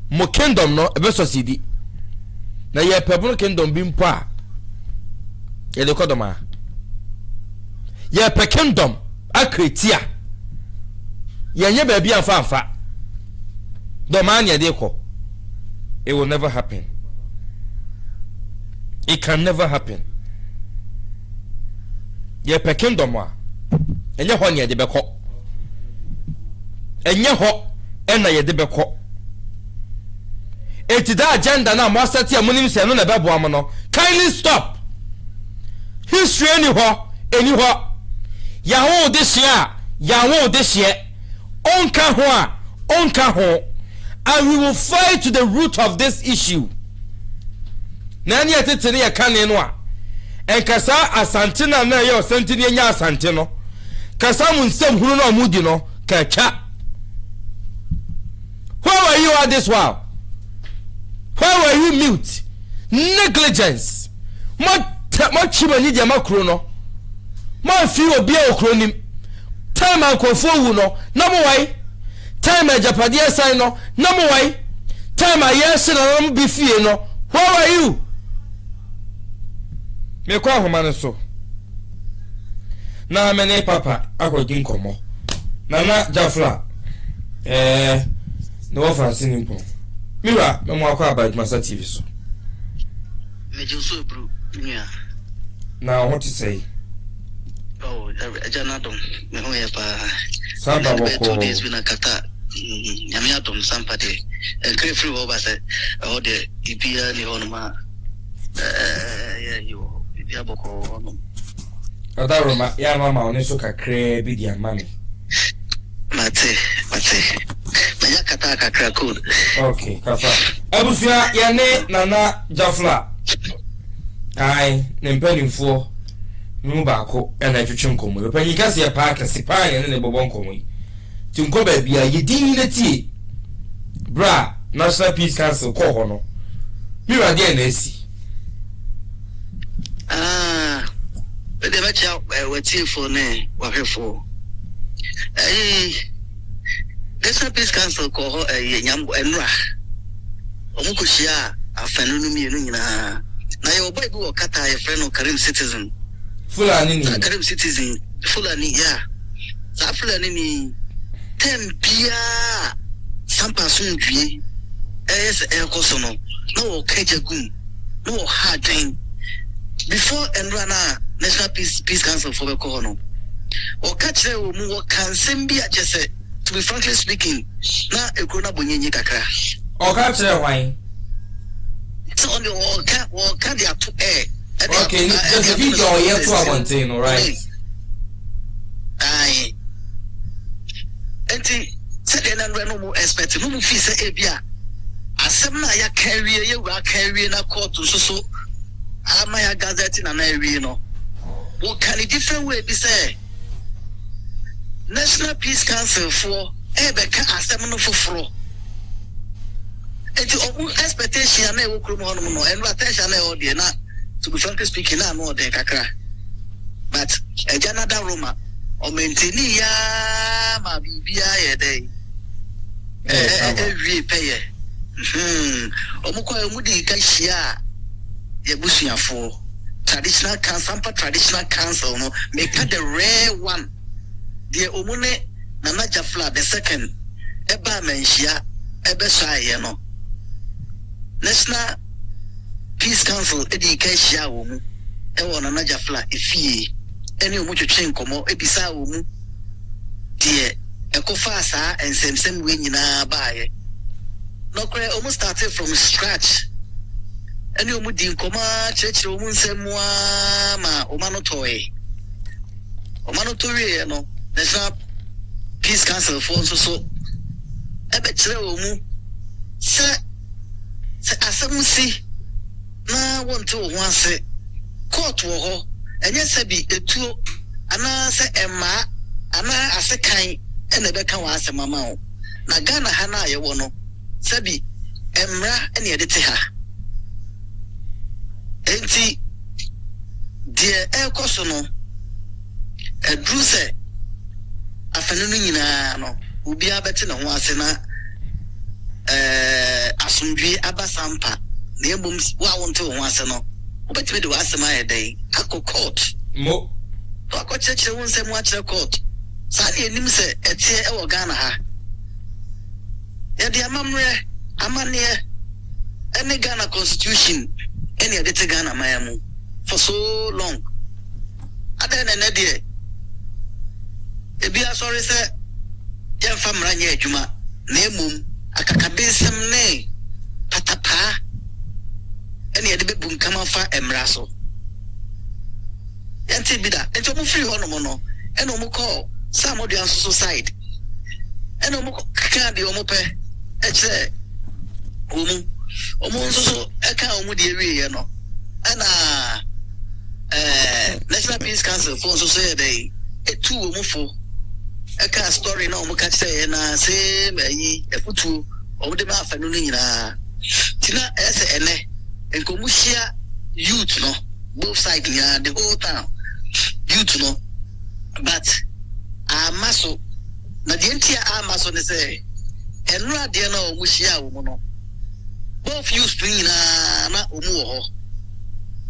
[SPEAKER 2] more kingdom no ever succeed. Now your people kingdom being poor. Ye de kodoma. Your kingdom a creatia. Ye nye baby anfa. The man ye deko. It will never happen. It can never happen. Ye pe kingdom wa. Enye ho ne ye de beko. Enye ho ena ye de beko. Eti da agenda na mo asati amunim se no na bebo am no. Kindly stop. History any ho. Ya ho this year. Onka ho. And we will fight to the root of this issue. Nani atetene ya kane no a. Enkasa asante na ye asante ne nya asante no. Kasa mu nsem hunu no amudi no kacha. Where were you at this while? Where were you mute? Negligence. More ma chima ni dia makro no ma fi obi a okro nim time ankofo wu no na mo wai time ajapade asai no na mo wai time ayese na mo bi fie no where are you me kwa homa ne so na mene papa akodi nkomo na jafla no offer sinimpo mira me mo akwa ADUMASA TV so
[SPEAKER 5] me joso bro nya
[SPEAKER 2] na what to say
[SPEAKER 5] oh ajanadom me ho ya pa
[SPEAKER 2] samba boko
[SPEAKER 5] 2 days bina kata nyame adom sampade crefree over say all the ibia ni honoma yo ibia boko no
[SPEAKER 2] Adaroma ya mama oneso kakre bi dia mami
[SPEAKER 5] mate manya kata kakra cool
[SPEAKER 2] okay kafa abusua ya ne nana jafla ai ne mpanimfo nu baako na twetwe nkomo be panyi kase ya paaka sipa ya ne bobo nkomo yi tinko ba bia yedin ne tie bra National Peace Council ko ho no mira dia na esi
[SPEAKER 5] de ba cha watifo ne wahwefo National Peace Council ko ho nyambo enra omukoshia afanu no mienu nyina na yo boy bi wakata ye friend no Karim Citizen
[SPEAKER 2] Fulani ni
[SPEAKER 5] Karim Citizen Fulani ya sa Fulani ni tempia sampa sundwie ekoso no no kejagum no hardin before enrana National Peace Council for the Kohono. Or catch the woman or can send be at just to be frankly speaking, now a grown up bunny kakra.
[SPEAKER 2] Or catch the wine.
[SPEAKER 5] So on the or can they have to air.
[SPEAKER 2] Okay, just a video here to a mountain, alright.
[SPEAKER 5] Aye. And second and no more expect no more fees a bia. As some ya carry you are carrying a court to so. Amaya gazette in an area, no. What can a different way be say? National Peace Council for Ebeka Assemble for Fro. And to expectation, I never come on and attention, to be frankly speaking, I know the Kakra. But a Janada Roma or Maintinia, my BBI a day. Every payer. Omuko Mudi Kashia. Yebusia for traditional council no make the rare one the omune nana jafla the second eba menhia ebe shy no National Peace Council edi kashia wo mu e wo nana jafla efie eni omu twetwe nkomo ebisa wo mu de ekofa asa ensemsem we nyina baaye no kre omu started from scratch. Any omudi nkoma church omu nsemwa ma omano toy no National Peace Council for so ebe kire omu se asamusi na wonto ho ase court wo ho enye se bi etuo ana se emma ana asekan ene be kan wa asemama o na Ghana ha na ye wo no se bi emra ene edete ha enti die ekoso no edruse afanu nyina no obi abete na ho ase na asundwe abasampa na embom wa wonte ho ase no obetime de wasema yedai akọ court
[SPEAKER 2] mo
[SPEAKER 5] to akọcheche won se mo akire court sa de enim se etie e wo Ghana ha ya de amamre amane ene Ghana constitution any edit Ghana mayamu for so long. Other than that, dear, if you are sorry, sir, young family, yeah, Juma, Nemum, a cacabism, nay, patapa, any edit boom come off and rassle. And Tibida, and to free honomono, and Omuko, Sammorduah side, and Omuko candy omope, etc. So eka omudi area no ana National Peace Council for so say dey etu omufo eka story na omuka say na say meyi efutu omudi ma afanu ni nyina tina ese ene enkomuhia youth no both sides, yeah, the whole town. You to know, but muscle. Na the entire muscle they say, and no dear no mushia woman. Both you spring na umuho.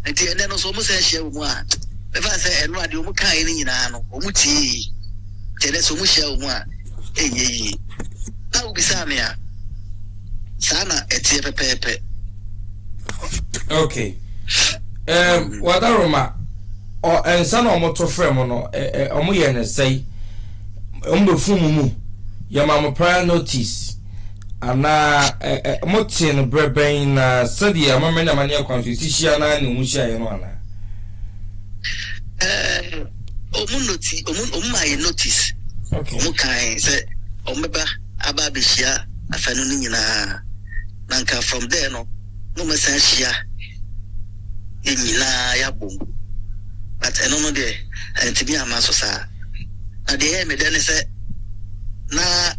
[SPEAKER 5] And then also almost say share one. If I say and radio muka in no umuti. Tell us mushia one. Eh. Now be samia. Sana etie pepe.
[SPEAKER 2] Okay. Wadaroma or and son or motor frame no omo say fumu ya mama prior notice ana motin breben na sadia mama na mania confusion na ni muhia ye no ana
[SPEAKER 5] my notice.
[SPEAKER 2] Okay.
[SPEAKER 5] Mukai say omeba aba bishia afanu ni nyina nanka from there no mesa shia nyina ya bom but eno no de ntimi amaso sa na de me de ne se na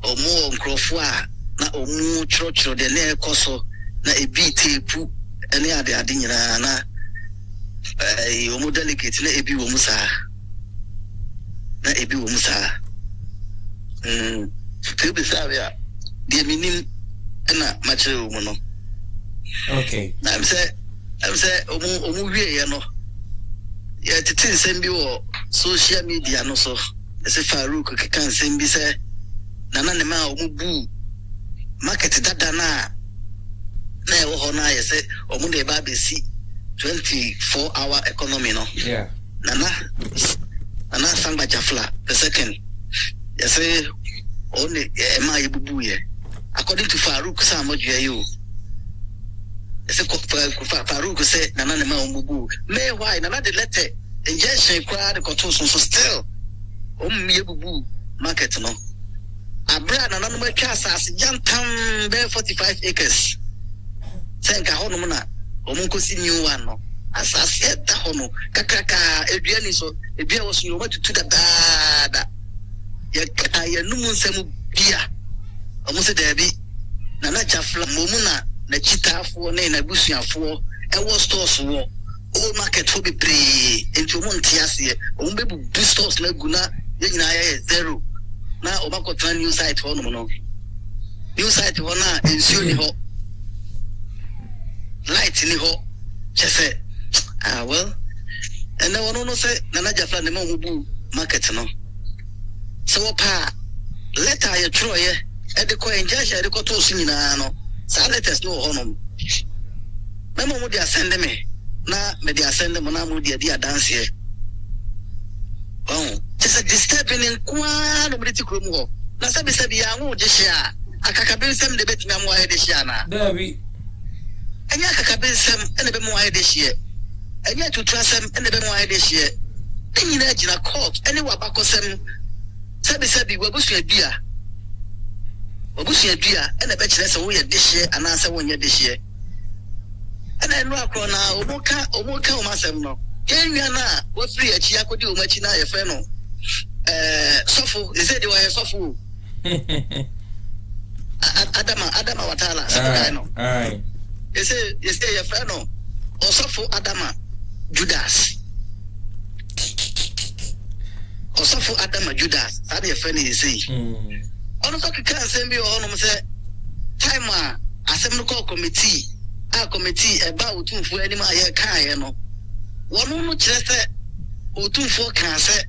[SPEAKER 5] omo nkrofo a na omu chrochro de ne ekoso na ebi tepu ene ade nyina na omu delicate na ebi wo musa na ebi wo musa tebe sabia de minim na machire wo no.
[SPEAKER 2] Okay.
[SPEAKER 5] I'm say omu wie ye no ya tete nsem wo social media no so se Farouk ke kan nsem bi se nana ne ma omu bu market dada na e wo ho na ye se omu de ba be si 24-hour economy no.
[SPEAKER 2] Yeah.
[SPEAKER 5] Nana samba jafla the second you say only ma ye bubu ye according to Farouk Sammorduah you say Farouk say nana ne ma bubu me why nana the letter injection kwa the control so still ye bubu market no abra nana no ma twa asase jantam be 45 acres say nka ho no na omunkosi new one no asase da ho no kakaka eduani so ebia wo so yo matutu da ya numu nsemu bia omuse da bi na jafla momuna na chitafo na busuafo e wo stores wo o market ho be pre enti omo ntiase o mbe bu stores na guna ye nyina ya zero na o makota new site ho no new site ho na ensure ni ho light ni ho chese well and then one no say na jafla ne mo bu market no so pa letter ye tro ye e de ko injection e de ko to so nyina no sa letters no ho no memo mo dia send me na me dia send mo na mo dia dance here oh just a disturbing in kwa no briti kro mu ho na sabi ya ngo je shia akaka be sem de betimi am wa de shia na
[SPEAKER 2] Davi
[SPEAKER 5] anya akaka be sem ene be mo wa de shia anya tutu asem ene be mo wa de shia nyina gina court ene wa bakosem sabi wabusu adua ene be kire se wo ye dehye anase wo nye dehye ene no akro na omuka o masem no yenwa na wo free achi akodi o machi na ye fe no sofo ise de wa ye sofo adama watala sofo no
[SPEAKER 2] ai
[SPEAKER 5] ise ye fe no o sofo adama Judas Osofo Adama Judas ade efani isi ono so kika asem bi ono mo se time a asem no call committee e ba otumfo ani ma ye kan ye no wono no kire se otumfo kan se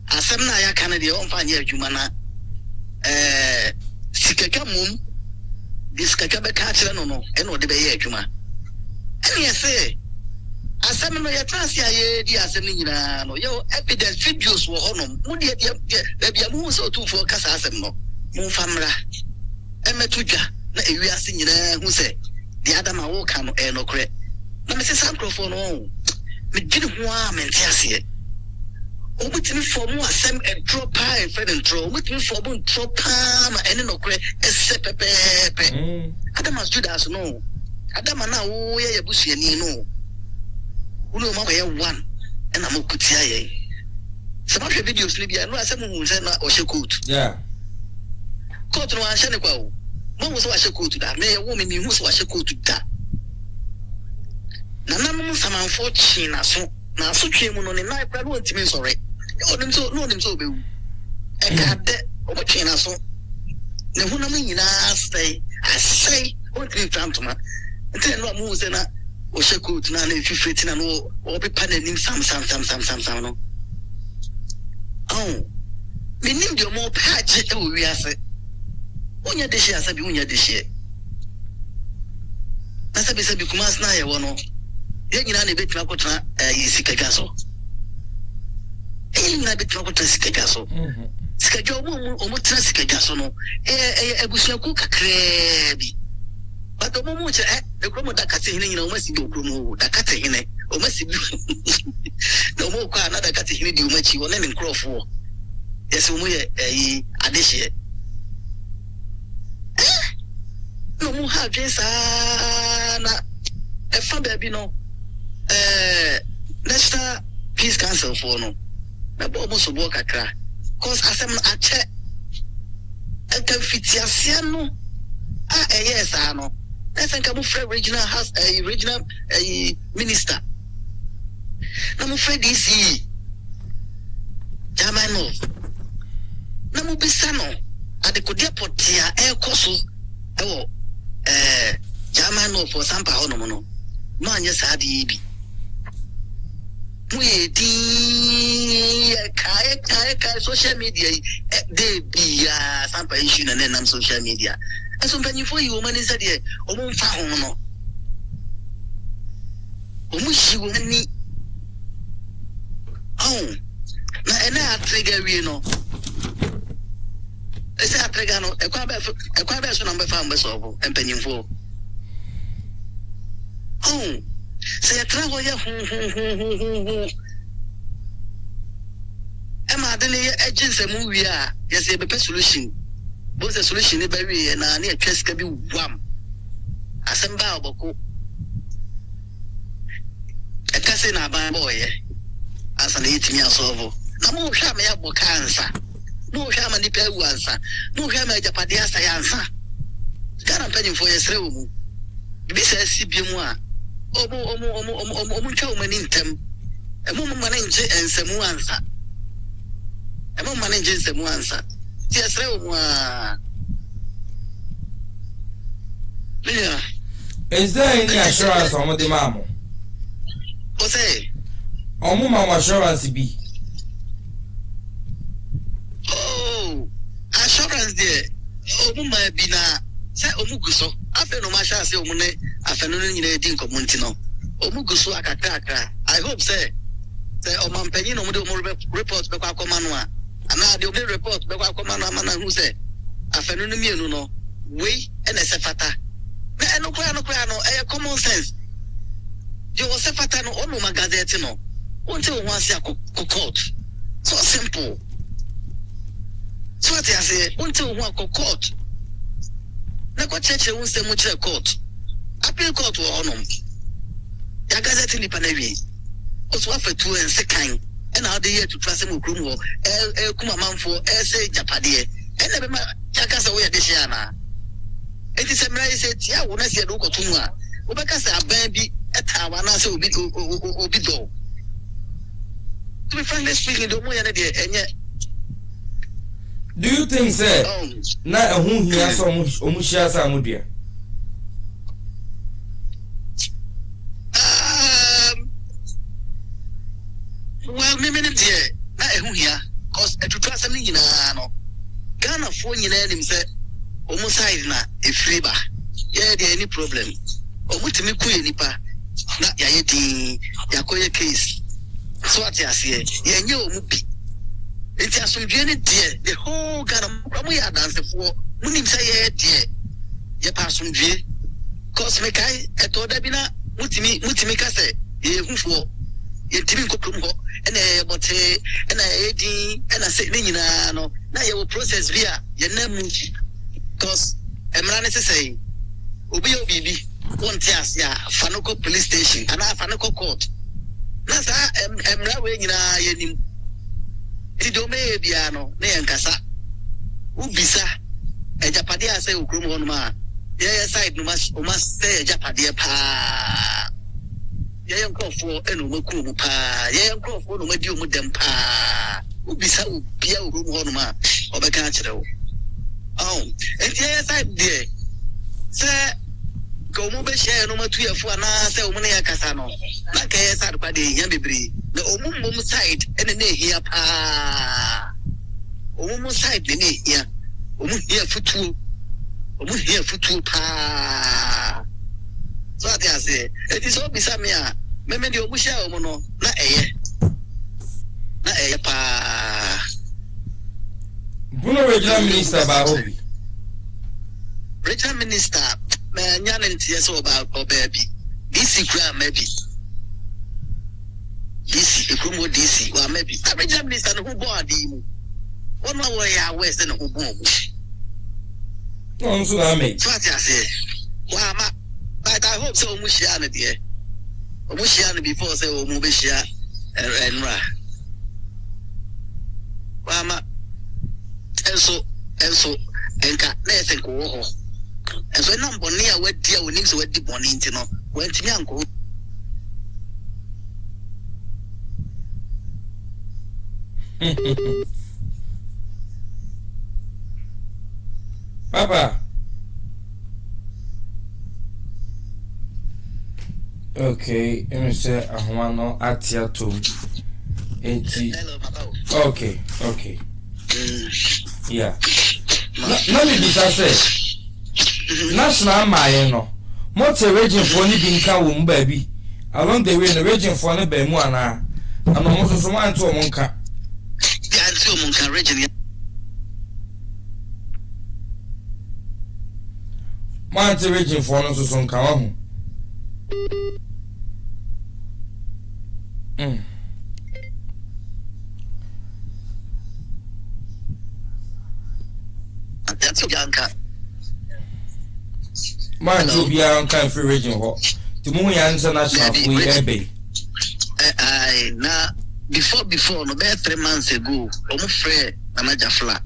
[SPEAKER 5] asem na ya kan de on fa anye adwuma na sikaka mum diskaka be ka kire no eno de be ye adwuma ani ese asem no ya transi aye di asem ni nyina no yo evidence videos wo honom mu de bia mu so otumfo kasa asem no mu famra emetudwa na ewiase nyina hu se di adama wo ka no no kre na me se sankrofo no me gidi ho a mente ase obutimi form asem e drop and friend and draw obutimi form drop ma ene no kre ese pepepe adama Judas no adama na wo ye busuani no uno mama ye one and I'm kutia ye some of the videos libya no asem hu se na o shekut
[SPEAKER 2] yeah
[SPEAKER 5] court no anhye ne kwa wo mo so wa shekut da me ye wo me hu so wa shekut da
[SPEAKER 6] Nana Samanfo China so na so twemu no ne na pra no ntimi sore onim so be wu e ka de China so ne hunam nyina asai o ntimi tantoma nti no amu se na o sheku na na fifeti na no o be panenim sam no minim de mo page e wo wiase onya de hye asabi onya de hye na sabi kuma sna ye wo no ye nyina na betima kotena sikaga so nyina betima kotena sikaga so sikaga omo tena sikaga so no ebusuaku kakra bi but omo mo che e kromo dakate hine nyina omo si bi okromo dakate hine omo si bi na omo kwa na dakate hine di omo chi wona ne nkrofo yes omo ye adehye no mo ha dwesa na e fa baby no National Peace Council for no na bo mo so bo kakra cause asem na ache e kan fitiasia no yes no I think I'm afraid regional house regional minister na mo afraid DC jamano na mo bisa no adekodia potia e koso e wo jamano for sampa hono no no anya saadi bi we di kai social media they be sampa issue na nam social media eso mpanyi for you man is there o mo fa ho no o mo shi wo ni na ena atrega wi no ese atrega no e kwa ba so na mbe fa mbe so bo mpanyi for say travel ya Emma dele agency mu wi a yes e be solution both the solution e be wi na na atwaska bi wam asamba oboko e ka say na ban boy asa na yitimi asolve na mo hwa ma ya boka ansa mo hwa ma ni pe wu ansa mo hwa ma japade asa ya ansa kana penny for yesre wo mu bi sa si bi mu a omu twa omani ntem emu manage ensemu ansa emu manage ensemu ansa ti asre omu a yeah
[SPEAKER 2] is there any assurance on the mamo
[SPEAKER 6] o say
[SPEAKER 2] omu mama assurance bi
[SPEAKER 6] assurance there omu ma bi na say omu guso afa no ma sha say omu ne afa no nyina di community no omuguso akakaka I hope say o mampanyi no mo de report be kwa akoma no a ana de o report be kwa akoma no amana hu say afanu no mienu no we ene se fata na eno kwa no e common sense je o se fata no onu magazette no wonte o ho ase court so simple so what I say wonte o ho court na ko cheche won se mo chere court appeal court wo onom ya gazette ni panawi oso afatu en sekan e na ade ye to trust mo krum ho kuma manfo say japade e na be ma ya kasa wo ya de hia na enti se mra se tia wo na se do ko tunu a wo be kasa aban bi etawa na se obi do to be frankly speaking do mo ya na de enye.
[SPEAKER 2] Do you think say na ehun hia so omu hia sa amudua
[SPEAKER 6] well me there na ehun hia cause etutu asem ni nyina no Ghana fo nyina nim se omu side na efriba yeah there any problem omu timi ku nipa na ya ye din ya koye case so ati ase ye nye omu bi enti asomdwe ne there the whole Ghana mo ya dance fo munim se ye there ye pa asomdwe cause me kai eto da bi na mutimi ka se ye hufo ye timi kokrum ho ene bote ene edi ene se ni nyina no na ye wo process via ye namu cause emra ne say obi obibi wonte asia fanoko police station ana fanoko court na sa emra we nyina ye nim ti do me bia no na ye nkasa ubisa ejapade ase okrum ho no ma ye side no mas o mas say ejapade pa yɛyɛ nkurɔfoɔ ɛna ɔmakuo mu paa yɛyɛ nkurɔfoɔ na ɔmadi ɔmu dɛm paa wobisa obia wɔ mu hɔnom a ɔbɛka akyerɛ wo enti yɛyɛ sa deɛ sɛ ka ɔmu bɛhyɛ no matu yɛfo anaasɛ ɔmu ne yɛkasa no na ka yɛ sa adekwa de ɛhia bebree na ɔmu mmom side ɛne ne ɛhia paa ɔmu mu side ne ɛhia ɔmu hia futuo paa so ate ase eti so bisa me a me de ɔmu hyɛ ɔmu no na ɛyɛ paa
[SPEAKER 2] Buno regional minister ba obi
[SPEAKER 6] regional minister me nya ne ntie so ba obabi DC kura maybe DC ekumo DC wa maybe regional minister no ho bo adi mu wono wa ya west no ho bo mu
[SPEAKER 2] no so na me
[SPEAKER 6] so ate ase wa ma but I hope so omu share ne de omu share ne before say omu be share enra wa ma enso enka na esenko wo ho enso na mboni a wadi a wonim se wadi boni nti no wantimi anko
[SPEAKER 2] Papa okay let me say ahwano atiato enti
[SPEAKER 6] hello papa
[SPEAKER 2] okay yeah na me bisa say national maye no motor region for ni bi nka wo mba bi along the way no region for ne ba mu ana ano mo so man to mo nka
[SPEAKER 6] ya nti o mo nka region
[SPEAKER 2] man to region for no so nka wa ho
[SPEAKER 6] that's Bianca
[SPEAKER 2] man to be an kan free region ho to mo ya international we ebe
[SPEAKER 6] na before no be 3 months ago omo frɛ manager flat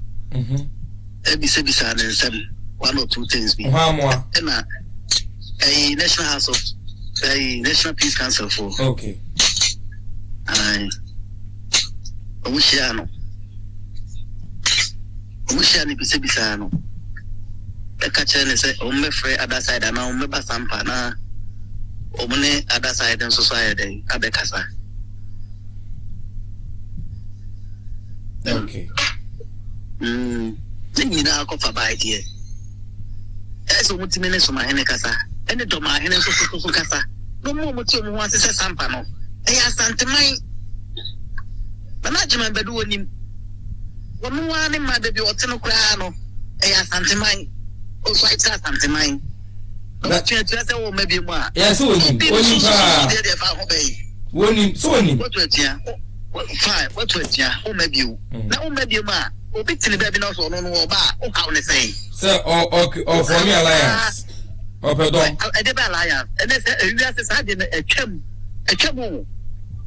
[SPEAKER 6] ebisa ne nsɛm 1 or 2 things bi na national house of national peace council for
[SPEAKER 2] okay
[SPEAKER 6] omo share ne bisa no e ka kyerɛ ne sɛ omo frɛ other side na omo ba sampa na omo ne other side nso so ayɛ den abɛkasa
[SPEAKER 2] okay
[SPEAKER 6] nyina akɔfa ba idea ɛsɛ omo timi ne so ma hene kasa ɛne dɔ ma hene so kasa no mo ti omo ho asɛ sampa no ɛyɛ asanteman na agyeman bɛdu onim wɔn wa ne ma baabi ɔte no koraa no ɛyɛ asanteman o so ayɛ asanteman na tua sɛ wo ma bi mu a
[SPEAKER 2] yes onim pa wonim so onim
[SPEAKER 6] what fine what o ma bi o na o ma bi mu a obi tini baabi na so no ɔba o haw ne sɛn
[SPEAKER 2] o for me alliance o pardon
[SPEAKER 6] ɛde ba alliance ɛne sɛ ewia sɛ saa de no atwam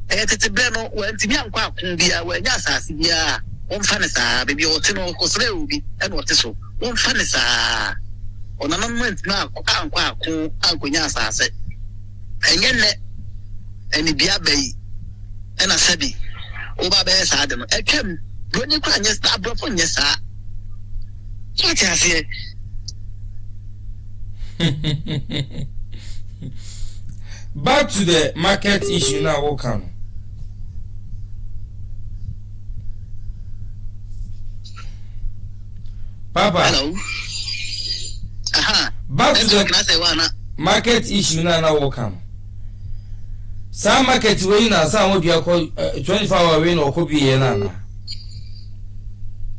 [SPEAKER 6] ɛyɛ tete brɛ no wantimi ankɔ akon bia wanya asase bia wɔmfa ne saa baabi ɔte no kɔsrɛ obi ɛna ɔte so wɔmfa ne saa ɔnanam wantimi ankɔ akon ankonya asase ɛnyɛ nnɛ ɛne bia bɛyi ɛna sɛbi woba bɛyɛ saa de no atwam broni kora nyɛ saa aborɔfo nyɛ saa so ate aseɛ
[SPEAKER 2] back to the market issue now what can Papa
[SPEAKER 6] hello
[SPEAKER 2] back to the market issue now what can some market wey na some would you call 24-hour wey no ko bi na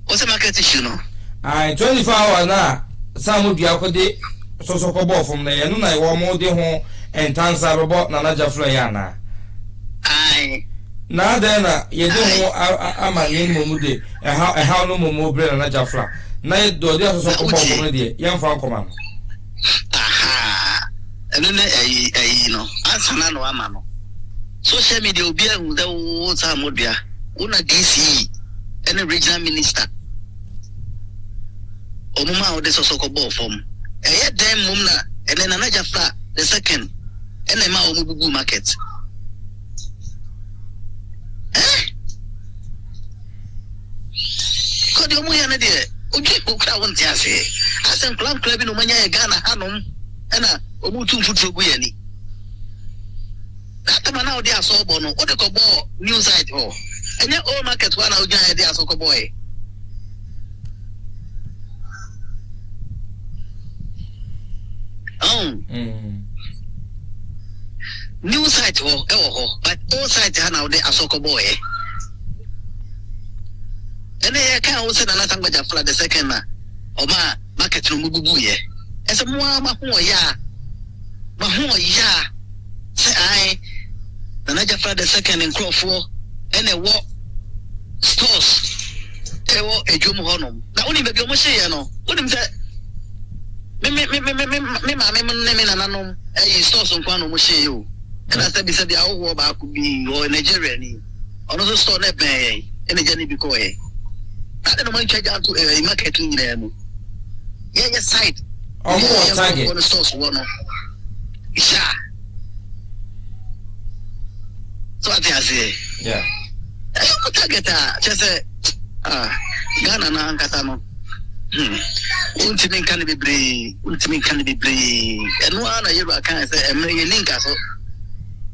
[SPEAKER 6] what's the market issue no
[SPEAKER 2] 24-hour na some would you call de so ko bo from there no na e wo mo de ho entansa robo na naja fly yana na de na ye de ho ama ni mo de e ha no mo bre na naja fly na e do de so ko bo from de ye mfa nkoma no
[SPEAKER 6] eno na no asana no ama no social media obi ahu da wo Sammorduah una DC ene regional minister omuma o de so ko bo from eye dem mum na ene na naja fly the second ene ma o bubu market the Omoya de Ukra won't say. I sent Club Club in Omania Ghana Hanum and Omutu Futroguyani. That man out there saw Bono, what the Cobo news site or and your own market one out there so boy. New site but all sites are now there a soccer boy. And they can't also another but for the second Oma market room bubuye. As a Muama Mahoya say I the Naja for the second in Crawford and a walk stores a Jum Honum. Now only baby almost say no. What him say me stores on Quano Moshe you. And I said, the whole about could be or Nigerian or another store that pay any journey because I don't know check out to a marketing them. Yeah, site.
[SPEAKER 2] Oh, target.
[SPEAKER 6] On the stores one. Isha. So what I say?
[SPEAKER 2] Yeah.
[SPEAKER 6] I don't target just say Ghana na Katano. Ultimate can be brave, and one I can't say a million link so.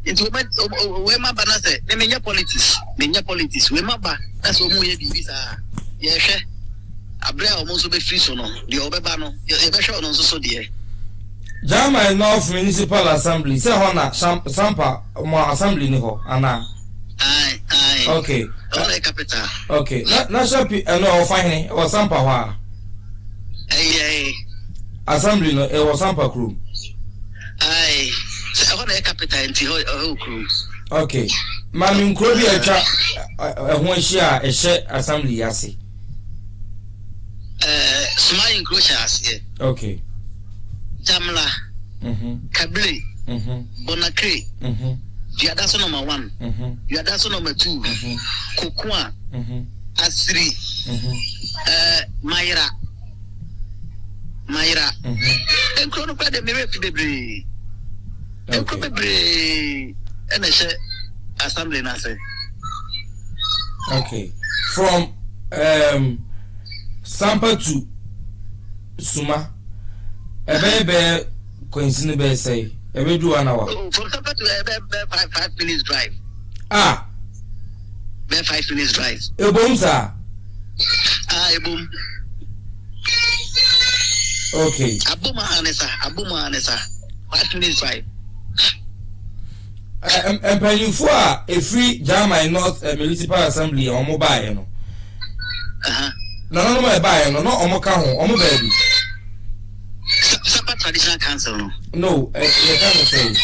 [SPEAKER 6] Into where my banner say, they mean politics, where my ba, that's what we visa. Yes, a brea almost be free so no, the Obebano, your special on so dear.
[SPEAKER 2] Jama North Municipal Assembly, say Hona, Sampa, more assembly niho, Anna.
[SPEAKER 6] Aye.
[SPEAKER 2] Okay.
[SPEAKER 6] Capital.
[SPEAKER 2] Okay. National no fine or Sampa wa.
[SPEAKER 6] Aye.
[SPEAKER 2] Assembly no, it was Sampa crew.
[SPEAKER 6] Aye. I want a capital into whole crew.
[SPEAKER 2] Okay. Mammy Krobi a one share a share assembly yasi.
[SPEAKER 6] Smiling Crochas here.
[SPEAKER 2] Okay.
[SPEAKER 6] Jamla. Kabli. Bonacre. You are that's number 1. You are that's number 2. Kokwa. Asri. Mayra. And Chronopa de Miracle Debris. And probably and I said assembly nase.
[SPEAKER 2] Okay. From Sampa to Suma. A baby coincident say a baby do 1 hour.
[SPEAKER 6] From Sampa to 5 minutes drive.
[SPEAKER 2] Ah.
[SPEAKER 6] 5 minutes drive.
[SPEAKER 2] A boom, sir.
[SPEAKER 6] A boom.
[SPEAKER 2] Okay.
[SPEAKER 6] Abuma Anessa. 5 minutes drive.
[SPEAKER 2] And paying for a free Jama North Municipal Assembly or mobile, no. No, my buy, no, Omoka, baby.
[SPEAKER 6] Sapa Traditional Council,
[SPEAKER 2] no, you can't say.